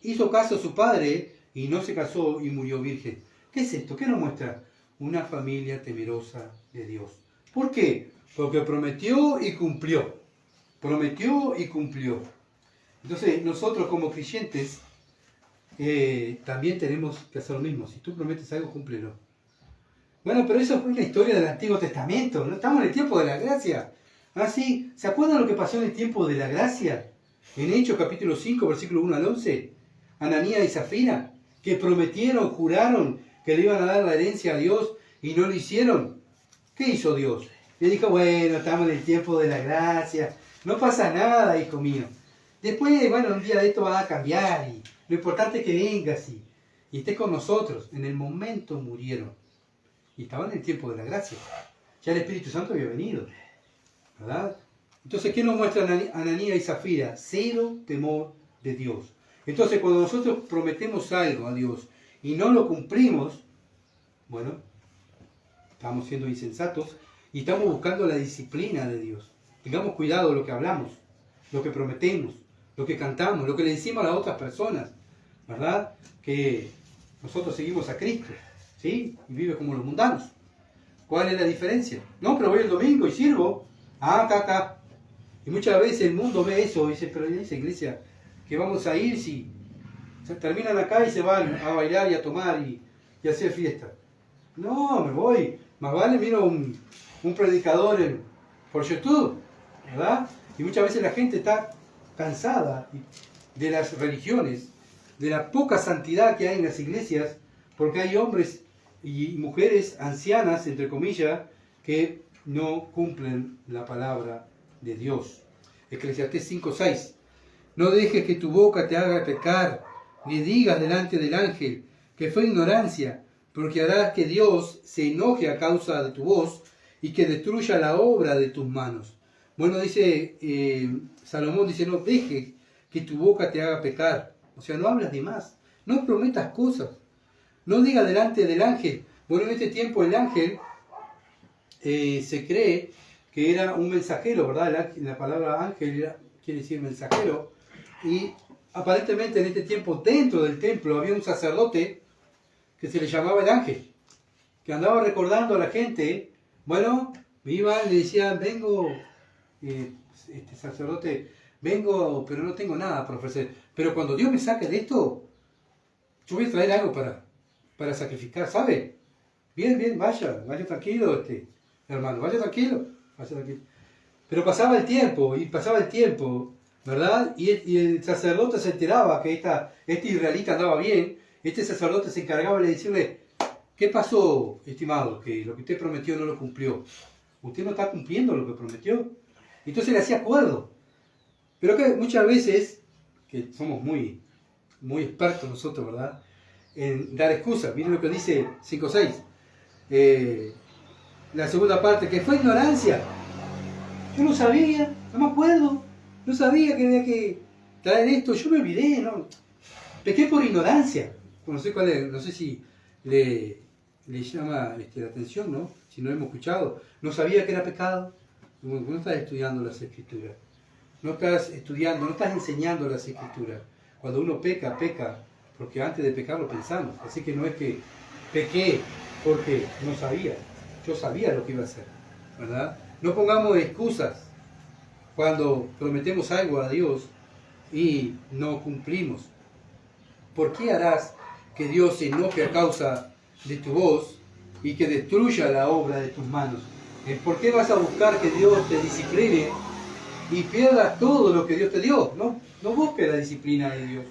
hizo caso a su padre y no se casó y murió virgen. ¿Qué es esto? ¿Qué nos muestra? Una familia temerosa de Dios. ¿Por qué? Porque prometió y cumplió. Prometió y cumplió. Entonces, nosotros como creyentes también tenemos que hacer lo mismo. Si tú prometes algo, cúmplelo. Bueno, pero eso fue una historia del Antiguo Testamento. ¿No? Estamos en el tiempo de la gracia. ¿Ah, sí? ¿Se acuerdan lo que pasó en el tiempo de la gracia? En Hechos capítulo 5, versículo 1 al 11. Ananías y Zafira, que prometieron, juraron que le iban a dar la herencia a Dios y no lo hicieron. ¿Qué hizo Dios? Le dijo, bueno, estamos en el tiempo de la gracia. No pasa nada, hijo mío. Después, bueno, un día de esto va a cambiar y lo importante es que vengas y estés con nosotros. En el momento murieron. Y estaban en el tiempo de la gracia. Ya el Espíritu Santo había venido. ¿Verdad? Entonces, ¿qué nos muestra Ananías y Zafira? Cero temor de Dios. Entonces, cuando nosotros prometemos algo a Dios y no lo cumplimos, bueno, estamos siendo insensatos y estamos buscando la disciplina de Dios. Tengamos cuidado de lo que hablamos, lo que prometemos, lo que cantamos, lo que le decimos a las otras personas, ¿verdad? Que nosotros seguimos a Cristo, ¿sí? Y vive como los mundanos. ¿Cuál es la diferencia? No, pero voy el domingo y sirvo. Ah, acá. Y muchas veces el mundo ve eso y dice, pero en esa iglesia, que vamos a ir si se terminan acá y se van a bailar y a tomar y a hacer fiesta? No, me voy. Más vale miro un predicador por YouTube, ¿verdad? Y muchas veces la gente está cansada de las religiones, de la poca santidad que hay en las iglesias, porque hay hombres y mujeres ancianas, entre comillas, que no cumplen la palabra de Dios. Eclesiastés 5:6. No dejes que tu boca te haga pecar, ni digas delante del ángel que fue ignorancia, porque harás que Dios se enoje a causa de tu voz y que destruya la obra de tus manos. Bueno, dice Salomón, dice, no dejes que tu boca te haga pecar. O sea, no hablas de más, no prometas cosas, no digas delante del ángel. Bueno, en este tiempo el ángel se cree que era un mensajero, ¿verdad? La palabra ángel quiere decir mensajero. Y aparentemente en este tiempo dentro del templo había un sacerdote que se le llamaba el ángel, que andaba recordando a la gente. Bueno, iban, le decían, vengo, este sacerdote, vengo, pero no tengo nada para ofrecer. Pero cuando Dios me saque de esto, yo voy a traer algo para sacrificar, ¿sabe? Bien, vaya tranquilo, hermano, vaya tranquilo. Pero pasaba el tiempo, ¿verdad? Y el sacerdote se enteraba que este israelita andaba bien. Este sacerdote se encargaba de decirle, ¿qué pasó, estimado? Que lo que usted prometió no lo cumplió. Usted no está cumpliendo lo que prometió. Entonces le hacía acuerdo. Pero que muchas veces, que somos muy expertos nosotros, ¿verdad? En dar excusas. Miren lo que dice 5:6. La segunda parte, que fue ignorancia. Yo no sabía, no me acuerdo. No sabía que había que traer esto. Yo me olvidé, ¿no? Pequé por ignorancia. No sé cuál es, no sé si le llama la atención, ¿no? Si no hemos escuchado. No sabía que era pecado. No estás estudiando las Escrituras. No estás estudiando, no estás enseñando las Escrituras. Cuando uno peca, porque antes de pecar lo pensamos. Así que no es que pequé porque no sabía. Yo sabía lo que iba a hacer, ¿verdad? No pongamos excusas cuando prometemos algo a Dios y no cumplimos. ¿Por qué harás que Dios se enoje a causa de tu voz y que destruya la obra de tus manos? ¿Por qué vas a buscar que Dios te discipline y pierdas todo lo que Dios te dio? No busques la disciplina de Dios.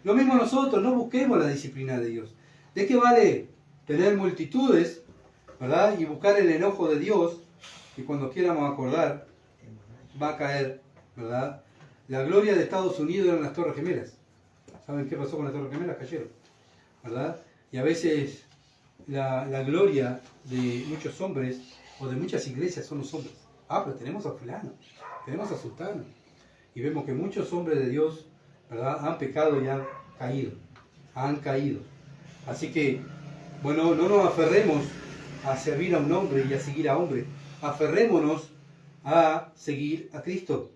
Lo mismo nosotros, no busquemos la disciplina de Dios. ¿De qué vale tener multitudes, ¿verdad? Y buscar el enojo de Dios, y cuando quieramos acordar, va a caer, ¿verdad? La gloria de Estados Unidos eran las Torres Gemelas. ¿Saben qué pasó con las Torres Gemelas? Cayeron, ¿verdad? Y a veces la gloria de muchos hombres o de muchas iglesias son los hombres. Ah, pero tenemos a fulano, tenemos a sultano. Y vemos que muchos hombres de Dios, ¿verdad?, han pecado y han caído. Así que, bueno, no nos aferremos a servir a un hombre y a seguir a hombre. Aferrémonos a seguir a Cristo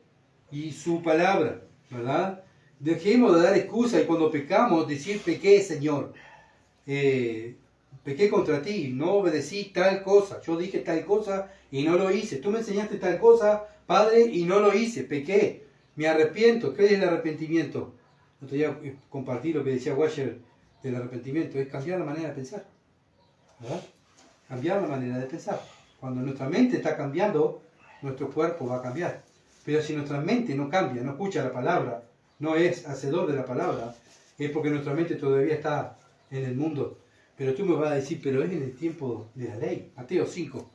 y su palabra, ¿verdad? Dejemos de dar excusa y cuando pecamos decir, pequé, Señor. Pequé contra ti, no obedecí tal cosa, yo dije tal cosa y no lo hice, tú me enseñaste tal cosa, Padre, y no lo hice, pequé, me arrepiento. ¿Qué es el arrepentimiento? Otro día compartí lo que decía Washer del arrepentimiento, es cambiar la manera de pensar, ¿verdad? Cambiar la manera de pensar. Cuando nuestra mente está cambiando, nuestro cuerpo va a cambiar. Pero si nuestra mente no cambia, no escucha la palabra, no es hacedor de la palabra, es porque nuestra mente todavía está en el mundo. Pero tú me vas a decir, pero es en el tiempo de la ley. Mateo 5.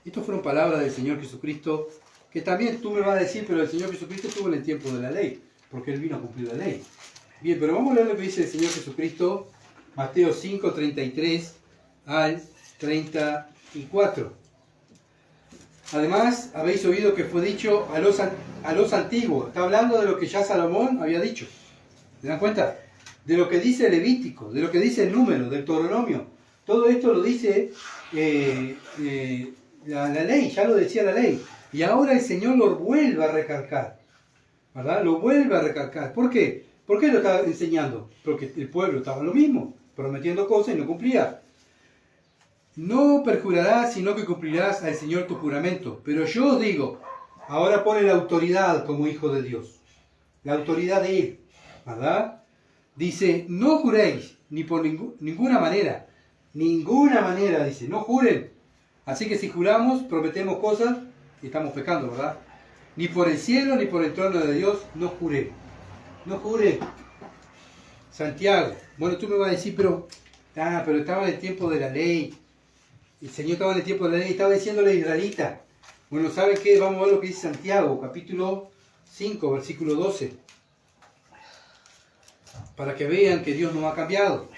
Estas fueron palabras del Señor Jesucristo, que también tú me vas a decir, pero el Señor Jesucristo estuvo en el tiempo de la ley, porque Él vino a cumplir la ley. Bien, pero vamos a leer lo que dice el Señor Jesucristo, Mateo 5, 33 al 34. Además, habéis oído que fue dicho a los antiguos. Está hablando de lo que ya Salomón había dicho. ¿Se dan cuenta? De lo que dice Levítico, de lo que dice el Número, del Deuteronomio. Todo esto lo dice la ley, ya lo decía la ley. Y ahora el Señor lo vuelve a recalcar, ¿verdad? Lo vuelve a recalcar. ¿Por qué? ¿Por qué lo está enseñando? Porque el pueblo estaba lo mismo, prometiendo cosas y no cumplía. No perjurarás, sino que cumplirás al Señor tu juramento. Pero yo os digo, ahora pone la autoridad como hijo de Dios. La autoridad de Él, ¿verdad? Dice, no juréis, ni por ninguna manera, dice, no juren. Así que si juramos, prometemos cosas y estamos pecando, ¿verdad? Ni por el cielo, ni por el trono de Dios, no juré. No juré. Santiago, bueno, tú me vas a decir, pero estaba en el tiempo de la ley. El Señor estaba en el tiempo de la ley, estaba diciéndole a Israelita. Bueno, ¿saben qué? Vamos a ver lo que dice Santiago, capítulo 5, versículo 12. Para que vean que Dios no ha cambiado.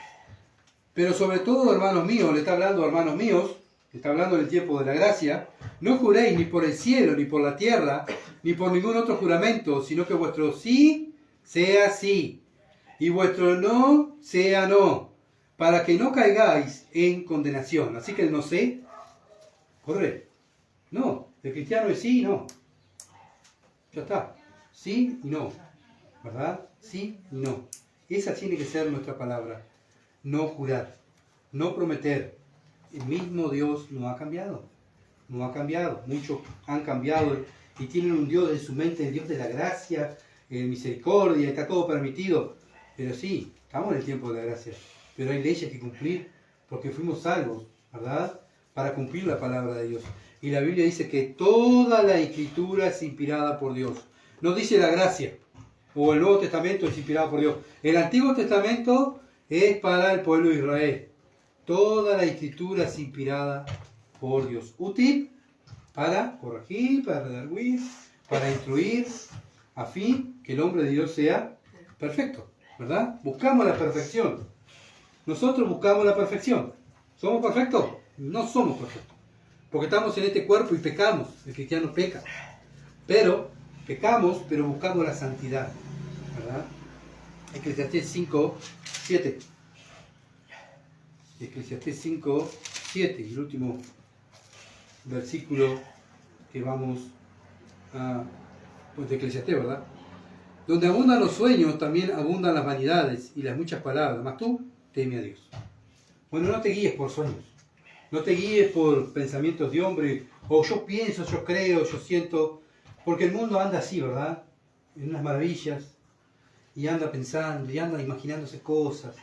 Pero sobre todo, hermanos míos, le está hablando a hermanos míos, le está hablando del tiempo de la gracia, no juréis ni por el cielo, ni por la tierra, ni por ningún otro juramento, sino que vuestro sí sea sí, y vuestro no sea no, para que no caigáis en condenación. Así que el no sé, corre. No, el cristiano es sí y no. Ya está. Sí y no. ¿Verdad? Sí y no. Esa tiene que ser nuestra palabra. No jurar, no prometer. El mismo Dios no ha cambiado. No ha cambiado. Muchos han cambiado y tienen un Dios en su mente, el Dios de la gracia, misericordia, está todo permitido. Pero sí, estamos en el tiempo de la gracia. Pero hay leyes que cumplir porque fuimos salvos, ¿verdad? Para cumplir la palabra de Dios. Y la Biblia dice que toda la Escritura es inspirada por Dios. No dice la gracia. O el Nuevo Testamento es inspirado por Dios. El Antiguo Testamento es para el pueblo de Israel. Toda la Escritura es inspirada por Dios. Útil para corregir, para redarguir, para instruir, a fin que el hombre de Dios sea perfecto. ¿Verdad? Buscamos la perfección. Nosotros buscamos la perfección. ¿Somos perfectos? No somos perfectos. Porque estamos en este cuerpo y pecamos. El cristiano peca. Pero pecamos, pero buscamos la santidad. ¿Verdad? Eclesiastés 5, 7. Eclesiastés 5, 7. Y el último versículo que vamos a... Pues de Eclesiastés, ¿verdad? Donde abundan los sueños, también abundan las vanidades y las muchas palabras. Mas tú, teme a Dios. Bueno, no te guíes por sueños. No te guíes por pensamientos de hombre. O yo pienso, yo creo, yo siento. Porque el mundo anda así, ¿verdad? En unas maravillas. Y anda pensando, y anda imaginándose cosas.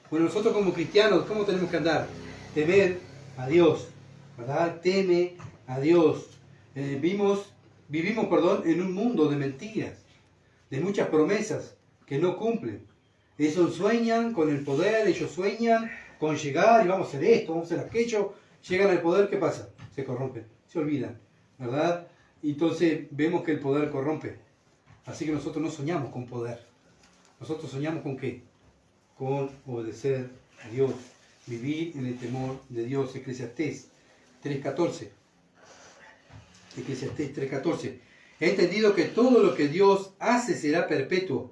Bueno, nosotros como cristianos, ¿cómo tenemos que andar? Temer a Dios, ¿verdad? Teme a Dios. Vivimos, en un mundo de mentiras, de muchas promesas que no cumplen. Ellos sueñan con el poder, ellos sueñan con llegar y vamos a hacer esto, vamos a hacer aquello. Llegan al poder, ¿qué pasa? Se corrompen, se olvidan, ¿verdad? Y entonces vemos que el poder corrompe. Así que nosotros no soñamos con poder. Nosotros soñamos con ¿qué? con obedecer a Dios. Vivir en el temor de Dios. Eclesiastés 3:14. Eclesiastés 3:14. He entendido que todo lo que Dios hace será perpetuo.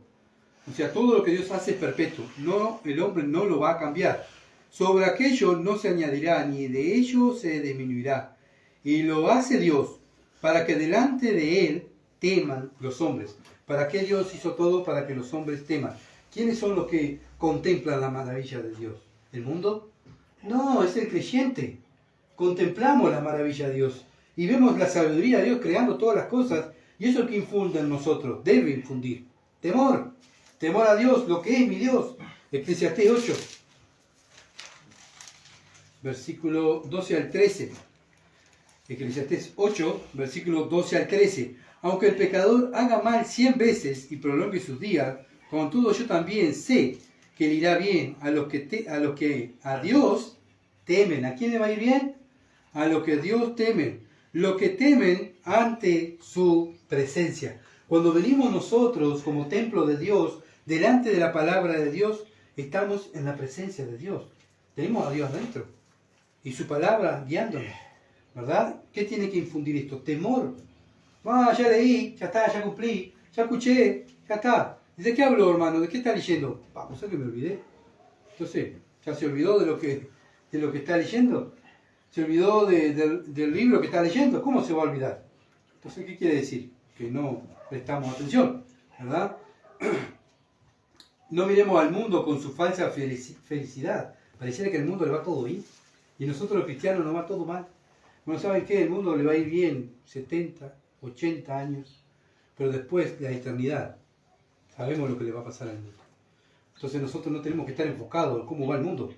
O sea, todo lo que Dios hace es perpetuo. No, el hombre no lo va a cambiar. Sobre aquello no se añadirá, ni de ello se disminuirá. Y lo hace Dios para que delante de Él teman los hombres. ¿Para qué Dios hizo todo? Para que los hombres teman. ¿Quiénes son los que contemplan la maravilla de Dios? ¿El mundo? No, es el creyente. Contemplamos la maravilla de Dios y vemos la sabiduría de Dios creando todas las cosas, y eso es lo que infunde en nosotros, debe infundir. Temor a Dios, lo que es mi Dios. Eclesiastés 8, versículo 12 al 13. Eclesiastés 8, versículo 12 al 13. Aunque el pecador haga mal 100 veces y prolongue sus días, con todo yo también sé que le irá bien a los que a Dios temen. ¿A quién le va a ir bien? A los que Dios temen. Los que temen ante su presencia. Cuando venimos nosotros como templo de Dios, delante de la palabra de Dios, estamos en la presencia de Dios. Tenemos a Dios dentro. Y su palabra guiándonos. ¿Verdad? ¿Qué tiene que infundir esto? Temor. Ya leí, ya está, ya cumplí, ya escuché, ya está. ¿De qué hablo, hermano? ¿De qué está leyendo? Vamos, que me olvidé. Entonces, ¿ya se olvidó de lo que está leyendo? ¿Se olvidó del libro que está leyendo? ¿Cómo se va a olvidar? Entonces, ¿qué quiere decir? Que no prestamos atención, ¿verdad? No miremos al mundo con su falsa felicidad. Pareciera que el mundo le va todo bien. Y nosotros los cristianos nos va todo mal. Bueno, ¿saben qué? El mundo le va a ir bien 70, 80 años. Pero después de la eternidad, sabemos lo que le va a pasar al mundo. Entonces nosotros no tenemos que estar enfocados en cómo va el mundo,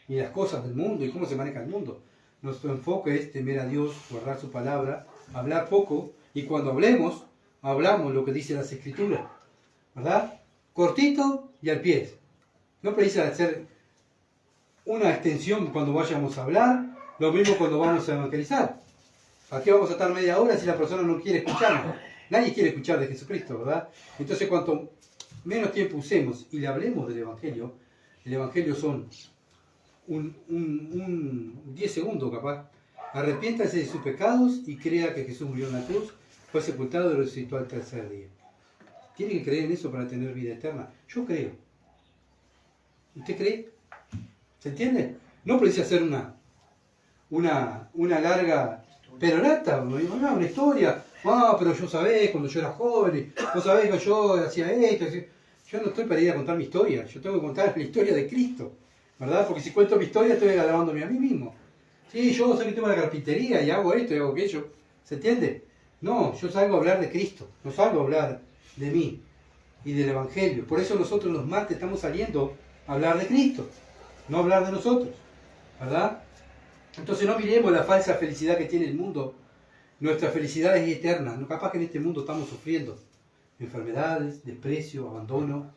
ni las cosas del mundo y cómo se maneja el mundo. Nuestro enfoque es temer a Dios, guardar su palabra, hablar poco, y cuando hablamos lo que dicen las Escrituras, ¿verdad? Cortito y al pie. No precisa hacer una extensión cuando vayamos a hablar, lo mismo cuando vamos a evangelizar. ¿Para qué vamos a estar media hora si la persona no quiere escucharnos? Nadie quiere escuchar de Jesucristo, ¿verdad? Entonces, cuanto menos tiempo usemos y le hablemos del Evangelio, el Evangelio son un 10 segundos capaz. Arrepiéntase de sus pecados y crea que Jesús murió en la cruz, fue sepultado y resucitó al tercer día. Tiene que creer en eso para tener vida eterna. Yo creo. ¿Usted cree? ¿Se entiende? No precisa hacer una larga perorata, una historia. Pero yo sabés, cuando yo era joven, vos sabés que yo hacía esto. Yo no estoy para ir a contar mi historia, yo tengo que contar la historia de Cristo, ¿verdad? Porque si cuento mi historia estoy alabándome a mí mismo. Sí, yo sé que tengo la carpintería y hago esto y hago aquello. ¿Se entiende? No, yo salgo a hablar de Cristo, no salgo a hablar de mí y del Evangelio. Por eso nosotros los martes estamos saliendo a hablar de Cristo, no hablar de nosotros, ¿verdad? Entonces no miremos la falsa felicidad que tiene el mundo. Nuestra felicidad es eterna. No, capaz que en este mundo estamos sufriendo enfermedades, desprecio, abandono.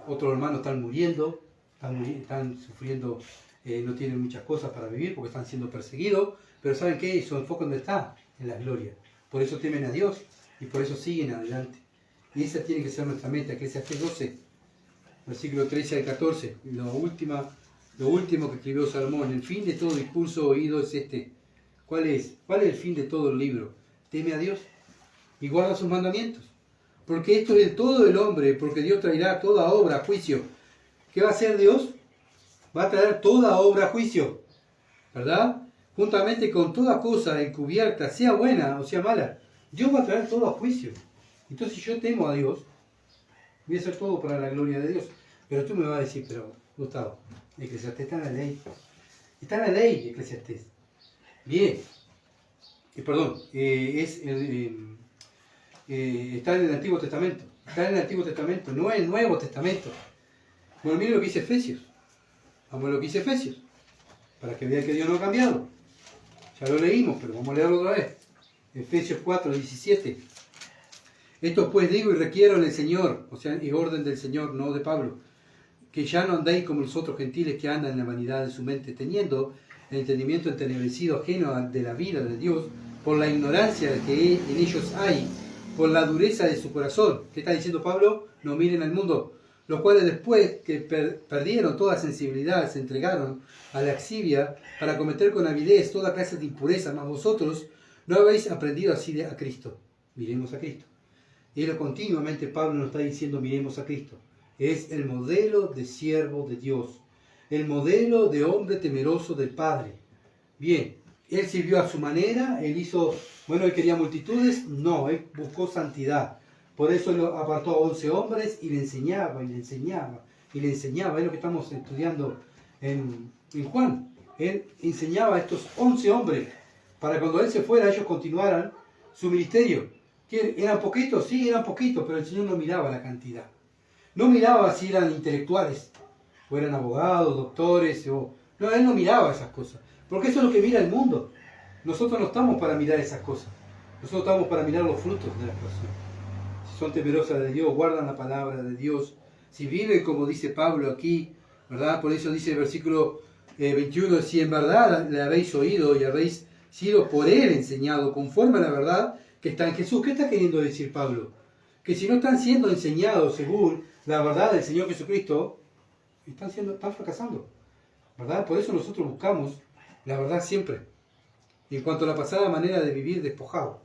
Otros hermanos están muriendo, están sufriendo, no tienen muchas cosas para vivir porque están siendo perseguidos. Pero ¿saben qué? Su enfoque ¿dónde está? En la gloria. Por eso temen a Dios y por eso siguen adelante. Y esa tiene que ser nuestra meta. Eclesiastés 12, versículo 13 al 14. Lo último que escribió Salomón. El fin de todo discurso oído es este. ¿Cuál es el fin de todo el libro? Teme a Dios y guarda sus mandamientos. Porque esto es el todo del hombre, porque Dios traerá toda obra a juicio. ¿Qué va a hacer Dios? Va a traer toda obra a juicio, ¿verdad? Juntamente con toda cosa encubierta, sea buena o sea mala. Dios va a traer todo a juicio. Entonces si yo temo a Dios, voy a hacer todo para la gloria de Dios. Pero tú me vas a decir, pero Gustavo, Eclesiastés está en la ley. Está en la ley, Eclesiastés. Bien, está en el Antiguo Testamento. Está en el Antiguo Testamento, no en el Nuevo Testamento. Bueno, miren lo que dice Efesios. Vamos a lo que dice Efesios, para que vean que Dios no ha cambiado. Ya lo leímos, pero vamos a leerlo otra vez. Efesios 4, 17. Esto pues digo y requiero en el Señor, o sea, y orden del Señor, no de Pablo, que ya no andéis como los otros gentiles que andan en la vanidad de su mente, teniendo el entendimiento entenebrecido ajeno de la vida de Dios, por la ignorancia que en ellos hay, por la dureza de su corazón. ¿Qué está diciendo Pablo? No miren al mundo, los cuales después que perdieron toda sensibilidad, se entregaron a la lascivia para cometer con avidez toda clase de impureza, mas vosotros no habéis aprendido así a Cristo. Miremos a Cristo. Y lo continuamente Pablo nos está diciendo, miremos a Cristo. Es el modelo de siervo de Dios, el modelo de hombre temeroso del Padre. Bien, él sirvió a su manera, él quería multitudes, no, él buscó santidad. Por eso él apartó a 11 hombres y le enseñaba, y le enseñaba, y le enseñaba. Es lo que estamos estudiando en Juan. Él enseñaba a estos 11 hombres para cuando él se fuera, ellos continuaran su ministerio. ¿Eran poquitos? Sí, eran poquitos, pero el Señor no miraba la cantidad. No miraba si eran intelectuales, o eran abogados, doctores, no, él no miraba esas cosas. Porque eso es lo que mira el mundo. Nosotros no estamos para mirar esas cosas. Nosotros estamos para mirar los frutos de las personas. Si son temerosas de Dios, guardan la palabra de Dios. Si viven como dice Pablo aquí, ¿verdad? Por eso dice el versículo 21, si en verdad le habéis oído y habéis sido por él enseñado conforme a la verdad que está en Jesús. ¿Qué está queriendo decir Pablo? Que si no están siendo enseñados según la verdad del Señor Jesucristo, están fracasando, ¿verdad? Por eso nosotros buscamos la verdad siempre. Y en cuanto a la pasada manera de vivir despojado,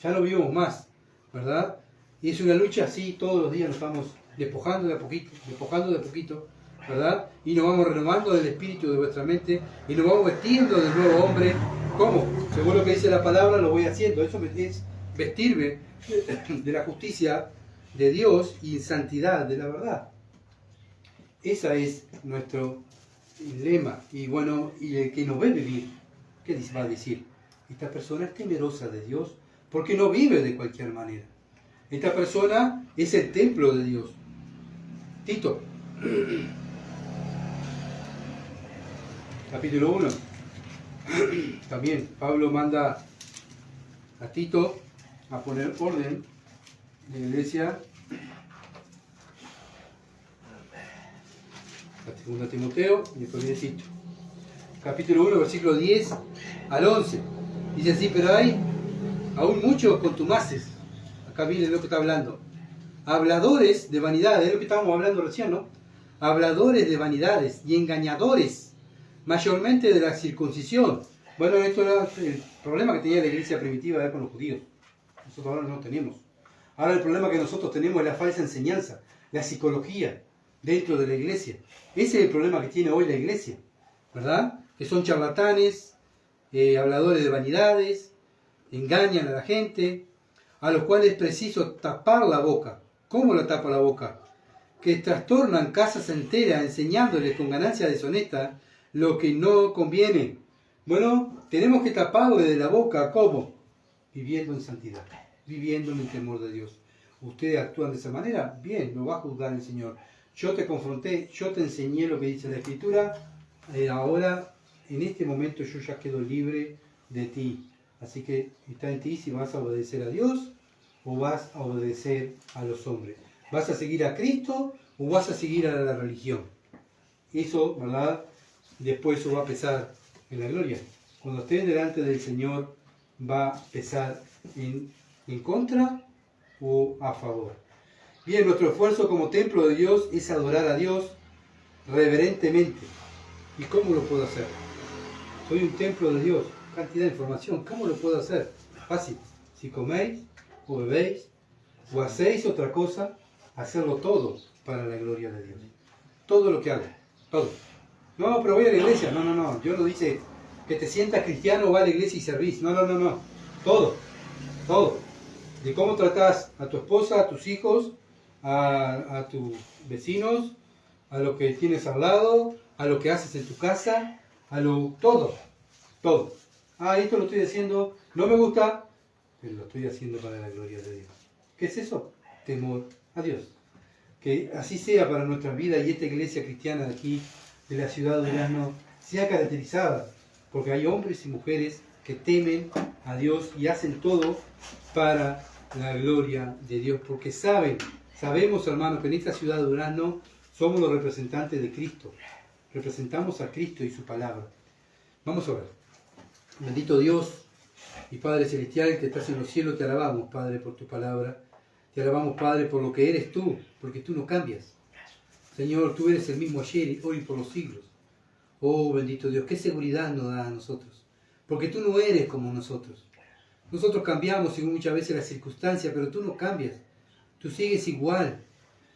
ya no vivimos más, ¿verdad? Y es una lucha así, todos los días nos vamos despojando de a poquito, ¿verdad? Y nos vamos renovando del espíritu de vuestra mente y nos vamos vestiendo del nuevo hombre. ¿Cómo? Según lo que dice la palabra, lo voy haciendo. Eso es vestirme de la justicia de Dios y en santidad de la verdad. Ese es nuestro lema. Y bueno, y el que nos ve vivir, ¿qué va a decir? Esta persona es temerosa de Dios porque no vive de cualquier manera. Esta persona es el templo de Dios. Tito, capítulo 1. También Pablo manda a Tito a poner orden en la iglesia. La segunda Timoteo y después viene Tito. Capítulo 1, versículo 10 al 11. Dice así, pero hay aún muchos contumaces. Acá viene lo que está hablando. Habladores de vanidades, es lo que estábamos hablando recién, ¿no? Habladores de vanidades y engañadores, mayormente de la circuncisión. Bueno, esto era el problema que tenía la iglesia primitiva con los judíos. Nosotros ahora no tenemos. Ahora el problema que nosotros tenemos es la falsa enseñanza, la psicología dentro de la iglesia. Ese es el problema que tiene hoy la iglesia, ¿verdad? Que son charlatanes, habladores de vanidades, engañan a la gente, a los cuales es preciso tapar la boca. ¿Cómo la tapa la boca? Que trastornan casas enteras enseñándoles con ganancia deshonesta lo que no conviene. Bueno, tenemos que taparle de la boca, ¿cómo? Viviendo en santidad, viviendo en el temor de Dios. ¿Ustedes actúan de esa manera? Bien, lo va a juzgar el Señor. Yo te confronté, yo te enseñé lo que dice la Escritura, ahora, en este momento yo ya quedo libre de ti. Así que está en ti si vas a obedecer a Dios o vas a obedecer a los hombres. ¿Vas a seguir a Cristo o vas a seguir a la religión? Eso, ¿verdad? Después eso va a pesar en la gloria. Cuando estés delante del Señor, va a pesar en contra o a favor. Bien, nuestro esfuerzo como templo de Dios es adorar a Dios reverentemente. ¿Y cómo lo puedo hacer? Soy un templo de Dios. Cantidad de información. ¿Cómo lo puedo hacer? Fácil. Si coméis o bebéis o hacéis otra cosa, hacerlo todo para la gloria de Dios. Todo lo que hago. Todo. No, pero voy a la iglesia. No. Dios no dice que te sientas cristiano, va a la iglesia y servís. No. Todo. Todo. De cómo tratás a tu esposa, a tus hijos, a tus vecinos, a lo que tienes al lado, a lo que haces en tu casa, todo. Esto lo estoy haciendo, no me gusta, pero lo estoy haciendo para la gloria de Dios. ¿Qué es eso? Temor a Dios. Que así sea para nuestra vida y esta iglesia cristiana de aquí, de la ciudad de Durazno, sea caracterizada, porque hay hombres y mujeres que temen a Dios y hacen todo para la gloria de Dios, porque sabemos, hermanos, que en esta ciudad de Durazno somos los representantes de Cristo. Representamos a Cristo y su palabra. Vamos a ver. Bendito Dios y Padre Celestial que estás en los cielos, te alabamos, Padre, por tu palabra. Te alabamos, Padre, por lo que eres tú, porque tú no cambias. Señor, tú eres el mismo ayer y hoy por los siglos. Oh, bendito Dios, qué seguridad nos da a nosotros. Porque tú no eres como nosotros. Nosotros cambiamos según muchas veces las circunstancias, pero tú no cambias. Tú sigues igual.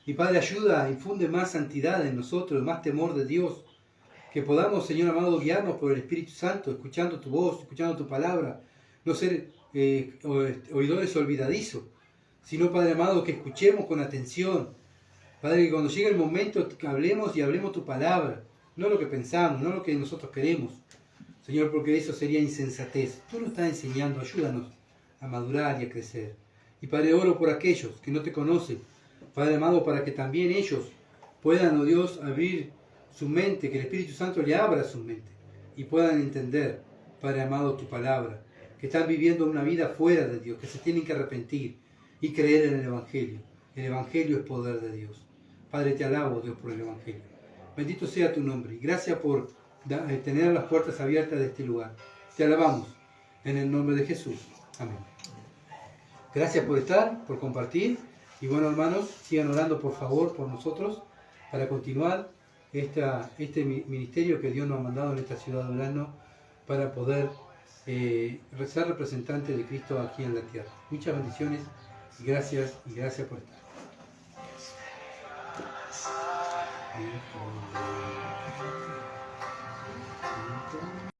Y Padre, ayuda, infunde más santidad en nosotros, más temor de Dios. Que podamos, Señor amado, guiarnos por el Espíritu Santo, escuchando tu voz, escuchando tu palabra. No ser oidores olvidadizos, sino, Padre amado, que escuchemos con atención. Padre, que cuando llegue el momento que hablemos y hablemos tu palabra, no lo que pensamos, no lo que nosotros queremos. Señor, porque eso sería insensatez. Tú nos estás enseñando, ayúdanos a madurar y a crecer. Y Padre, oro por aquellos que no te conocen, Padre amado, para que también ellos puedan, oh Dios, abrir su mente, que el Espíritu Santo le abra su mente y puedan entender, Padre amado, tu palabra, que están viviendo una vida fuera de Dios, que se tienen que arrepentir y creer en el Evangelio. El Evangelio es poder de Dios. Padre, te alabo, Dios, por el Evangelio. Bendito sea tu nombre y gracias por tener las puertas abiertas de este lugar. Te alabamos en el nombre de Jesús. Amén. Gracias por estar, por compartir. Y bueno, hermanos, sigan orando por favor por nosotros para continuar este ministerio que Dios nos ha mandado en esta ciudad de Durazno para poder ser representantes de Cristo aquí en la tierra. Muchas bendiciones y gracias por estar.